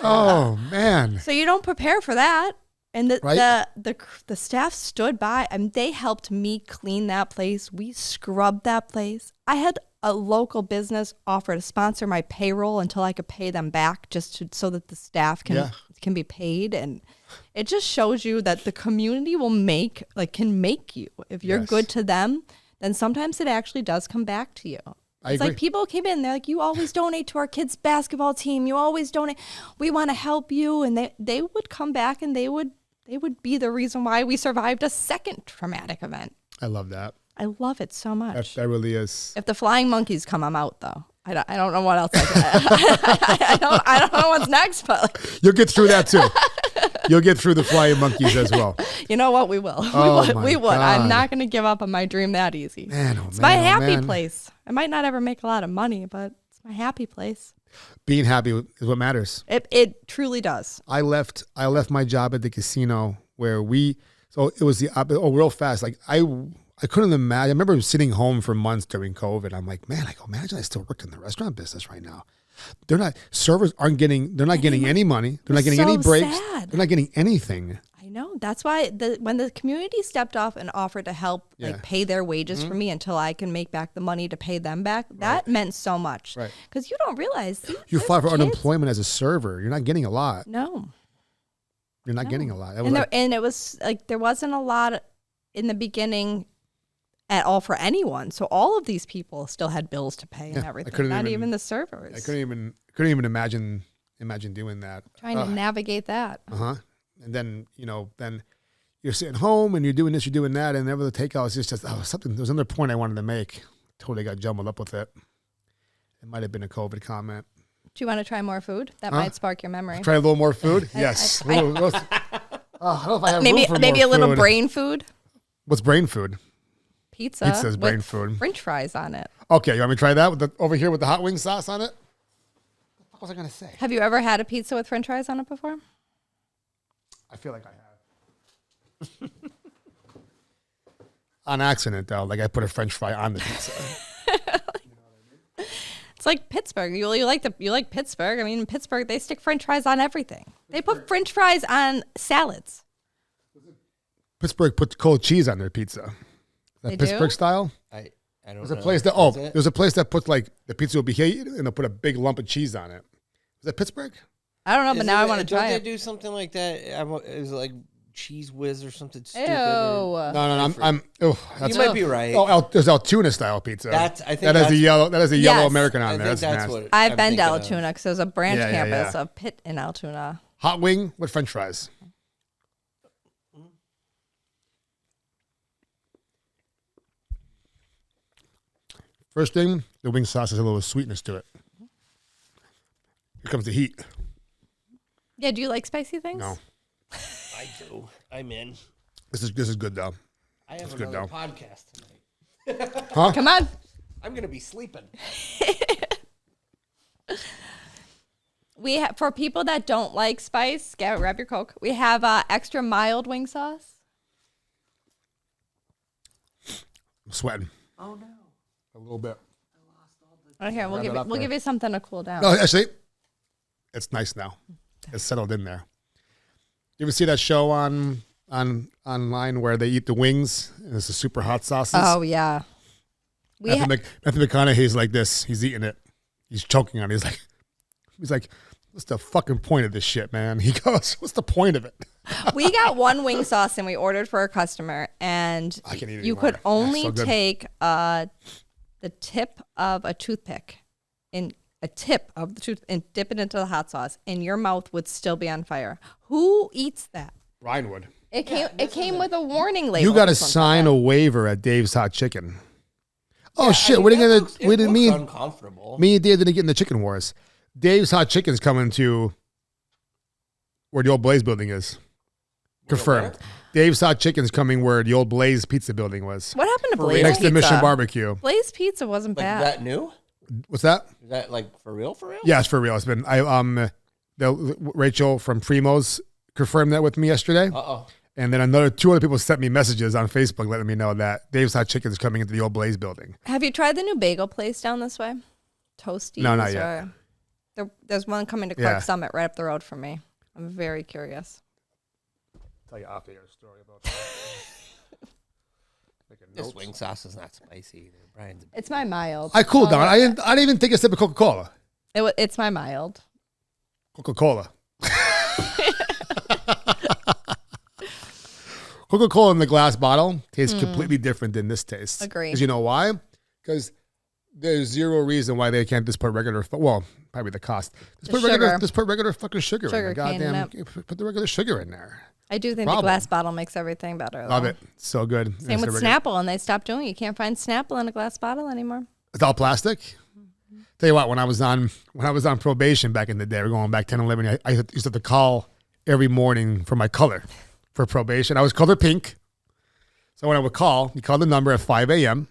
Oh, man. So you don't prepare for that. And the staff stood by and they helped me clean that place. We scrubbed that place. I had a local business offer to sponsor my payroll until I could pay them back so that the staff can be paid. And it just shows you that the community can make you. If you're good to them, then sometimes it actually does come back to you. It's like people came in, they're like, you always donate to our kids' basketball team. You always donate. We want to help you. And they would come back and they would be the reason why we survived a second traumatic event. I love that. I love it so much. That really is. If the flying monkeys come, I'm out though. I don't know what else I don't know what's next, but you'll get through that too. You'll get through the flying monkeys as well. You know what? We will. We would. I'm not going to give up on my dream that easy. It's my happy place. I might not ever make a lot of money, but it's my happy place. Being happy is what matters. It truly does. I left my job at the casino where so it was real fast. Like I couldn't imagine. I remember sitting home for months during COVID. I'm like, man, imagine I still worked in the restaurant business right now. Servers they're not getting any money. They're not getting any breaks. Sad. They're not getting anything. I know. That's why when the community stepped off and offered to help pay their wages for me until I can make back the money to pay them back, that meant so much. Right. Because you don't realize. You file for unemployment as a server. You're not getting a lot. No. You're not getting a lot. And it was like there wasn't a lot in the beginning at all for anyone. So all of these people still had bills to pay and everything. Not even the servers. I couldn't even imagine doing that. Trying to navigate that. And then then you're sitting home and you're doing this, you're doing that, and never the takeout is just something. There was another point I wanted to make. Totally got jumbled up with it. It might have been a COVID comment. Do you want to try more food? That might spark your memory. Try a little more food? Yes. I don't know if I have maybe room for more a little food. brain food. What's brain food? Pizza. Pizza's brain food. French fries on it. Okay, you want me to try that over here with the hot wing sauce on it? What was I going to say? Have you ever had a pizza with French fries on it before? I feel like I have. on accident though. Like I put a French fry on the pizza. It's like Pittsburgh. You like Pittsburgh. I mean, in Pittsburgh, they stick French fries on everything. They put French fries on salads. Pittsburgh puts cold cheese on their pizza. Is that They Pittsburgh do? style? I don't There's know. a place that there's a place that puts like the pizza will be heated and they'll put a big lump of cheese on it. Is that Pittsburgh? I don't know, but now I want to Don't try they it. do something like that? Is it like Cheese Whiz or something stupid? Ew. No. You might be right. There's Altoona style pizza. I think that has the yellow. That has the yellow Yes. American on I there. think That's that's nasty. what I've I'm been to thinking of. Altoona because there's a branch Yeah, campus yeah. of Pitt in Altoona. Hot wing with French fries. First thing, the wing sauce has a little sweetness to it. Here comes the heat. Yeah, do you like spicy things? No, I do. I'm in. this is good though. I have good, another though. podcast tonight. Come on. I'm gonna be sleeping. We have, for people that don't like spice, grab your Coke. We have extra mild wing sauce. I'm sweating Oh no. a little bit. Right here, Grab it up we'll there. give you something to cool down. No, actually, it's nice now. It's settled in there. You ever see that show online where they eat the wings and it's the super hot sauces? Oh yeah. Matthew McConaughey's like this. He's eating it. He's choking on it. He's like, what's the fucking point of this shit, man? He goes, what's the point of it? We got one wing sauce and we ordered for a customer, and I can't eat it you anymore. could only That's so good. take the tip of a toothpick and dip it into the hot sauce, and your mouth would still be on fire. Who eats that? Ryan would. It came with a warning label. You got to or something. sign a waiver at Dave's Hot Chicken. Oh shit! What are you gonna? It looks Me uncomfortable. and Dave didn't get in the chicken wars. Dave's Hot Chicken's coming to where the old Blaze building is. Confirmed. Dave's Hot Chicken's coming where the old Blaze Pizza building was. What happened to For Blaze real? Next Pizza? to Mission Barbecue. Blaze Pizza wasn't Like, bad. is that new? What's that? Is that like for real? For real? Yeah, it's for real. It's been Rachel from Primo's confirmed that with me yesterday. Uh-oh. And then two other people sent me messages on Facebook letting me know that Dave's Hot Chicken is coming into the old Blaze building. Have you tried the new bagel place down this way? Toasties? No, not yet. There's one coming to Clark Yeah. Summit right up the road from me. I'm very curious. Tell you after your story about that. This wing sauce is not spicy either. Brian's a It's my mild. I cooled So down. I didn't even take a sip of Coca-Cola. It's my mild. Coca-Cola. Coca-Cola in the glass bottle tastes completely different than this tastes. Agree. Because you know why? Because there's zero reason why they can't just put regular, well, probably the cost. Just put regular fucking sugar in Sugar there. cane in Goddamn, put the regular sugar in there. I do think Problem. the glass bottle makes everything better. Love though. it. So good. Same with Snapple, and they stopped doing it. You can't find Snapple in a glass bottle anymore. It's all plastic. Tell you what, when I was on probation back in the day, we're going back 10, 11, I used to have to call every morning for my color for probation. I was color pink. So when I would call, you call the number at 5 a.m.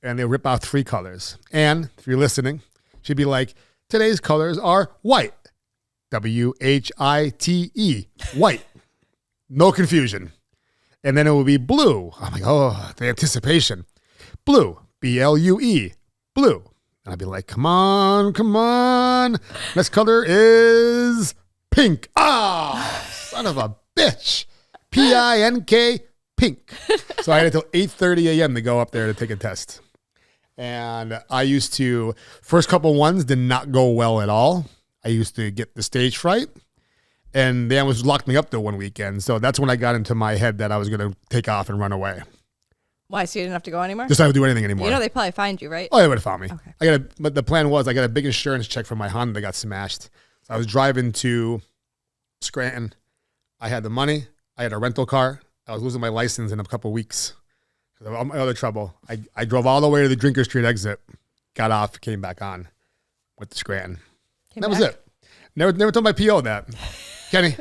and they rip out 3 colors. And if you're listening, she'd be like, today's colors are white. WHITE. White. No confusion. And then it would be blue. I'm like, oh, the anticipation. Blue. BLUE. Blue. And I'd be like, come on. Next color is pink. Ah, son of a bitch. PINK. Pink. So I had until 8:30 a.m. to go up there to take a test. And I used to, first couple ones did not go well at all. I used to get the stage fright. And they almost locked me up there one weekend. So that's when I got into my head that I was going to take off and run away. Why? So you didn't have to go anymore? Just not have to do anything anymore. You know they probably find you, right? Oh, they would have found me. Okay. But the plan was I got a big insurance check from my Honda that got smashed. So I was driving to Scranton. I had the money. I had a rental car. I was losing my license in a couple of weeks because of all my other trouble. I drove all the way to the Drinker Street exit, got off, came back on with the Scranton. That was it. Never told my PO that. Kenny,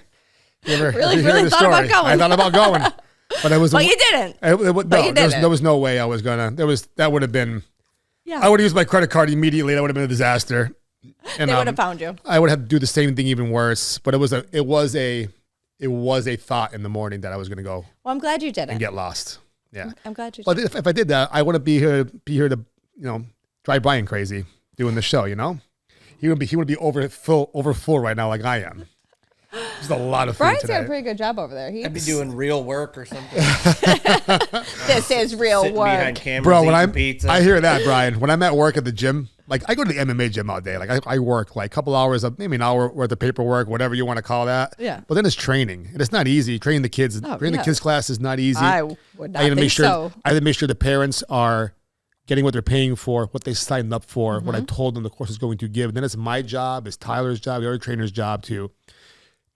you ever Really hear the thought story? about going. I thought about going. But it was. But you didn't. There was no way I was gonna. That would have been. Yeah. I would have used my credit card immediately. That would have been a disaster. And They would have found you. I would have to do the same thing, even worse. But it was a thought in the morning that I was gonna go Well, I'm glad you didn't. and get lost. Yeah. I'm glad you. But if I did that, I wouldn't be here to drive Brian crazy doing the show. He would be over full right now like I am. There's a lot of food Brian's today. got a pretty good job over there. I'd be doing real work or something. This is real Sitting work. behind cameras, Bro, when pizza. I hear that, Brian, when I'm at work at the gym, like I go to the MMA gym all day. Like I work like a couple hours of maybe an hour worth of paperwork, whatever you want to call that. Yeah. But then it's training, and it's not easy. Training the kids, the kids class is not easy. I would not I gotta think make sure. so. I have to make sure the parents are getting what they're paying for, what they signed up for, what I told them the course is going to give. And then it's my job, it's Tyler's job, the other trainer's job to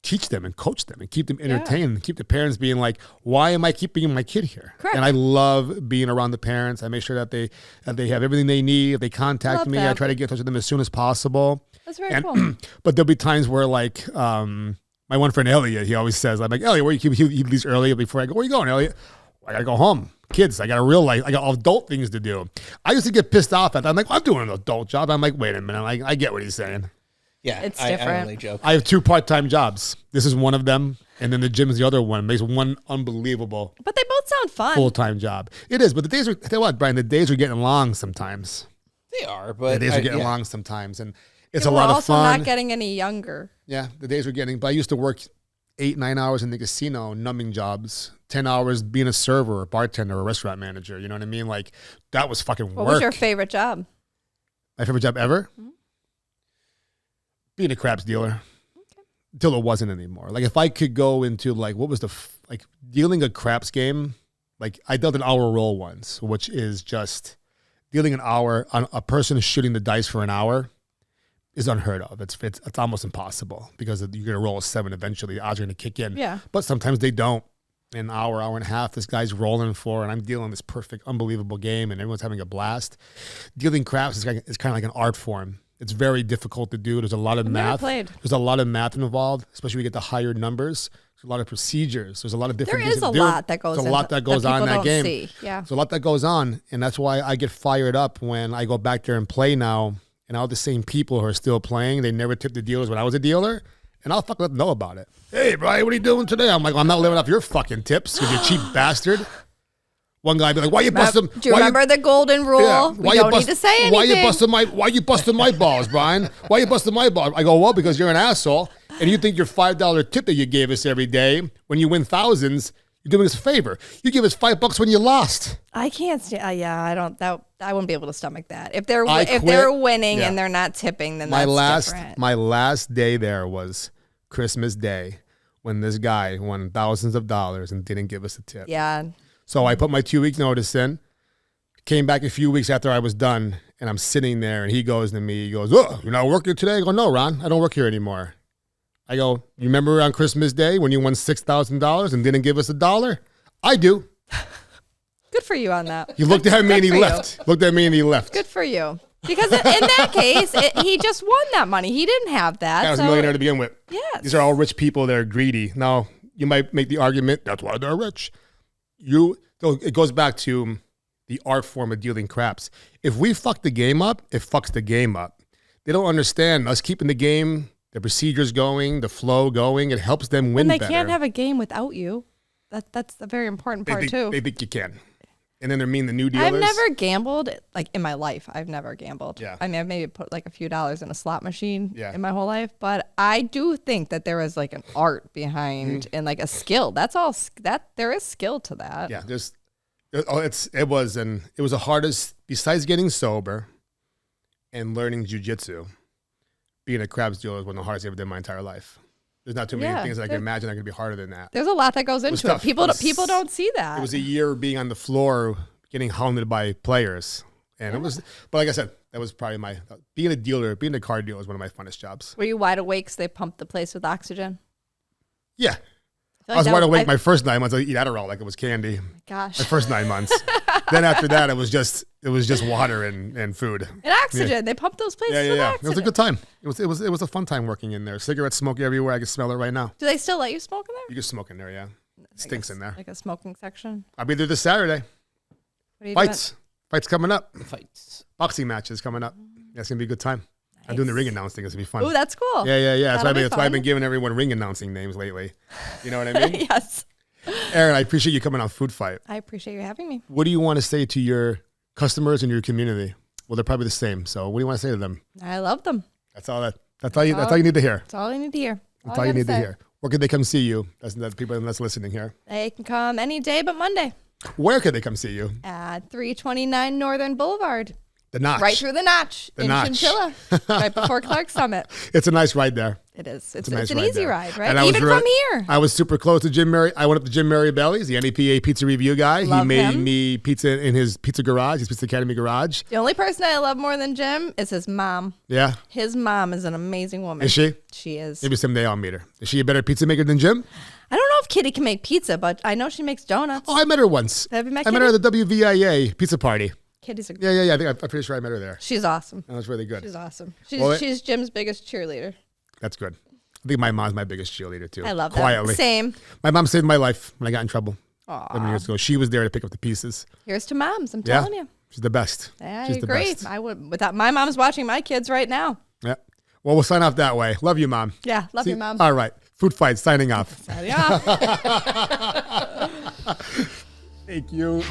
teach them and coach them and keep them entertained and keep the parents being like, why am I keeping my kid here? Correct. And I love being around the parents. I make sure that they have everything they need. If they contact Love me, that. I try to get in touch with them as soon as possible. That's very cool. But there'll be times where like my one friend Elliot, he always says, I'm like, Elliot, where he leaves early before I go, where you going, Elliot? I gotta go home. Kids, I got a real life. I got adult things to do. I used to get pissed off at that. I'm like, I'm doing an adult job. I'm like, wait a minute. I get what he's saying. Yeah, It's I different. only joke. I have 2 part-time jobs. This is one of them, and then the gym is the other one. It makes one unbelievable But they both sound fun. full-time job. It is, but the days are, tell you what, Brian, the days are getting long sometimes. They are, The but days are getting long sometimes, and it's a We're lot of also fun. not getting any younger. Yeah, the days are getting, but I used to work 8-9 hours in the casino, numbing jobs, 10 hours being a server, a bartender, a restaurant manager. You know what I mean? Like, that was fucking What work. was your favorite job? My favorite job ever? Being a craps dealer. Until it wasn't anymore. Like, if I could go into, like, what was like, dealing a craps game, like, I dealt an hour roll once, which is just dealing an hour on a person shooting the dice for an hour is unheard of. It's almost impossible because you're going to roll a 7 eventually. The odds are going to kick in. Yeah. But sometimes they don't. An hour and a half, this guy's rolling for, and I'm dealing this perfect, unbelievable game, and everyone's having a blast. Dealing craps is kind of like an art form. It's very difficult to do. There's a lot of math. played. There's a lot of math involved, especially when you get the higher numbers. There's a lot of procedures. There's a lot of different There things is to a do. lot that goes There's a lot that goes on in that game. See. Yeah. There's a lot that goes on, and that's why I get fired up when I go back there and play now, and all the same people who are still playing, they never tipped the dealers when I was a dealer, and I'll fucking let them know about it. Hey, Brian, what are you doing today? I'm like, well, I'm not living off your fucking tips because you cheap bastard. One guy be like, why you busting? Do you remember the golden rule? Yeah. We don't need to say anything. Why you busting my balls, Brian? Why you busting my balls? I go, well, because you're an asshole, and you think your $5 tip that you gave us every day when you win thousands, you're doing us a favor. You give us $5 when you lost. I can't stand. Yeah, I don't. I wouldn't be able to stomach that. If they're I if quit. they're winning Yeah. and they're not tipping, then My that's different. last day there was Christmas Day when this guy won thousands of dollars and didn't give us a tip. Yeah. So I put my 2-week notice in, came back a few weeks after I was done, and I'm sitting there, and he goes to me, he goes, oh, you're not working today? I go, no, Ron, I don't work here anymore. I go, you remember on Christmas Day when you won $6,000 and didn't give us $1? I do. Good for you on that. He looked at me and he for you. left. Looked at me and he left. Good for you. Because in that case, he just won that money. He didn't have that. I was so a millionaire to begin with. Yes. These are all rich people that are greedy. Now, you might make the argument, that's why they're rich. So it goes back to the art form of dealing craps. If we fuck the game up, it fucks the game up. They don't understand us keeping the game, the procedures going, the flow going. It helps them win And they better. can't have a game without you. That's a very important part too. They think you can. And then they're mean the new dealers. I've never gambled like in my life. I've never gambled. Yeah. I mean, I've maybe put like a few dollars in a slot machine Yeah. in my whole life, but I do think that there is like an art behind and like a skill. That's all. That there is skill to that. Yeah, it was the hardest, besides getting sober and learning jujitsu, being a crabs dealer was one of the hardest I ever did in my entire life. There's not too many things that I can imagine that are going to be harder than that. There's a lot that goes into it. tough. People don't see that. It was a year being on the floor, getting hounded by players. And it was, but like I said, that was probably being a car dealer was one of my funnest jobs. Were you wide awake? So they pumped the place with oxygen. Yeah. feel I was like wide that- awake my first 9 months. I eat Adderall like it was candy. Gosh. My first 9 months. Then after that, it was just water and food. And oxygen. They pumped those places with Yeah. oxygen. It was a good time. It was a fun time working in there. Cigarette smoke everywhere. I can smell it right now. Do they still let you smoke in there? You can smoke in there, yeah. It stinks in there. Like a smoking section? I'll be there this Saturday. What are you Fights coming up. Fights. Boxing matches coming up. Yeah, it's gonna be a good time. I'm doing the ring announcing. It's gonna be fun. doing? Ooh, that's cool. Yeah. That's That'll why I've be been fun. giving everyone ring announcing names lately. You know what I mean? Yes. Erin, I appreciate you coming on Food Fight. I appreciate you having me. What do you want to say to your customers and your community? Well, they're probably the same. So what do you want to say to them? I love them. That's all you need to hear. That's all you need to hear. That's all you need to hear. Where could they come see you? That's people that's listening here. They can come any day but Monday. Where could they come see you? At 329 Northern Boulevard. The Notch. Right through the Notch in Chinchilla, right before Clark Summit. It's a nice ride there. It is. It's an easy ride, right? And even from here. I was super close to Jim Mary. I went up to Jim Mary Belly's, the NEPA pizza review guy. Love he made him. me pizza in his pizza garage, his Pizza Academy garage. The only person I love more than Jim is his mom. Yeah. His mom is an amazing woman. Is she? She is. Maybe someday I'll meet her. Is she a better pizza maker than Jim? I don't know if Kitty can make pizza, but I know she makes donuts. Oh, I met her once. Have you met I met her at the WVIA pizza party. Kitty's a Yeah. I'm pretty sure I met her there. She's awesome. That was really good. She's awesome. She's Jim's biggest cheerleader. That's good. I think my mom's my biggest cheerleader too. I love Quietly. that. Same. My mom saved my life when I got in trouble Aw. 11 years ago. She was there to pick up the pieces. Here's to moms. I'm telling you. She's the best. I She's agree. The best. I would. Without my mom's watching my kids right now. Yeah. Well, we'll sign off that way. Love you, Mom. Yeah. Love you, Mom. All right. Food Fight signing off. Signing off. Thank you.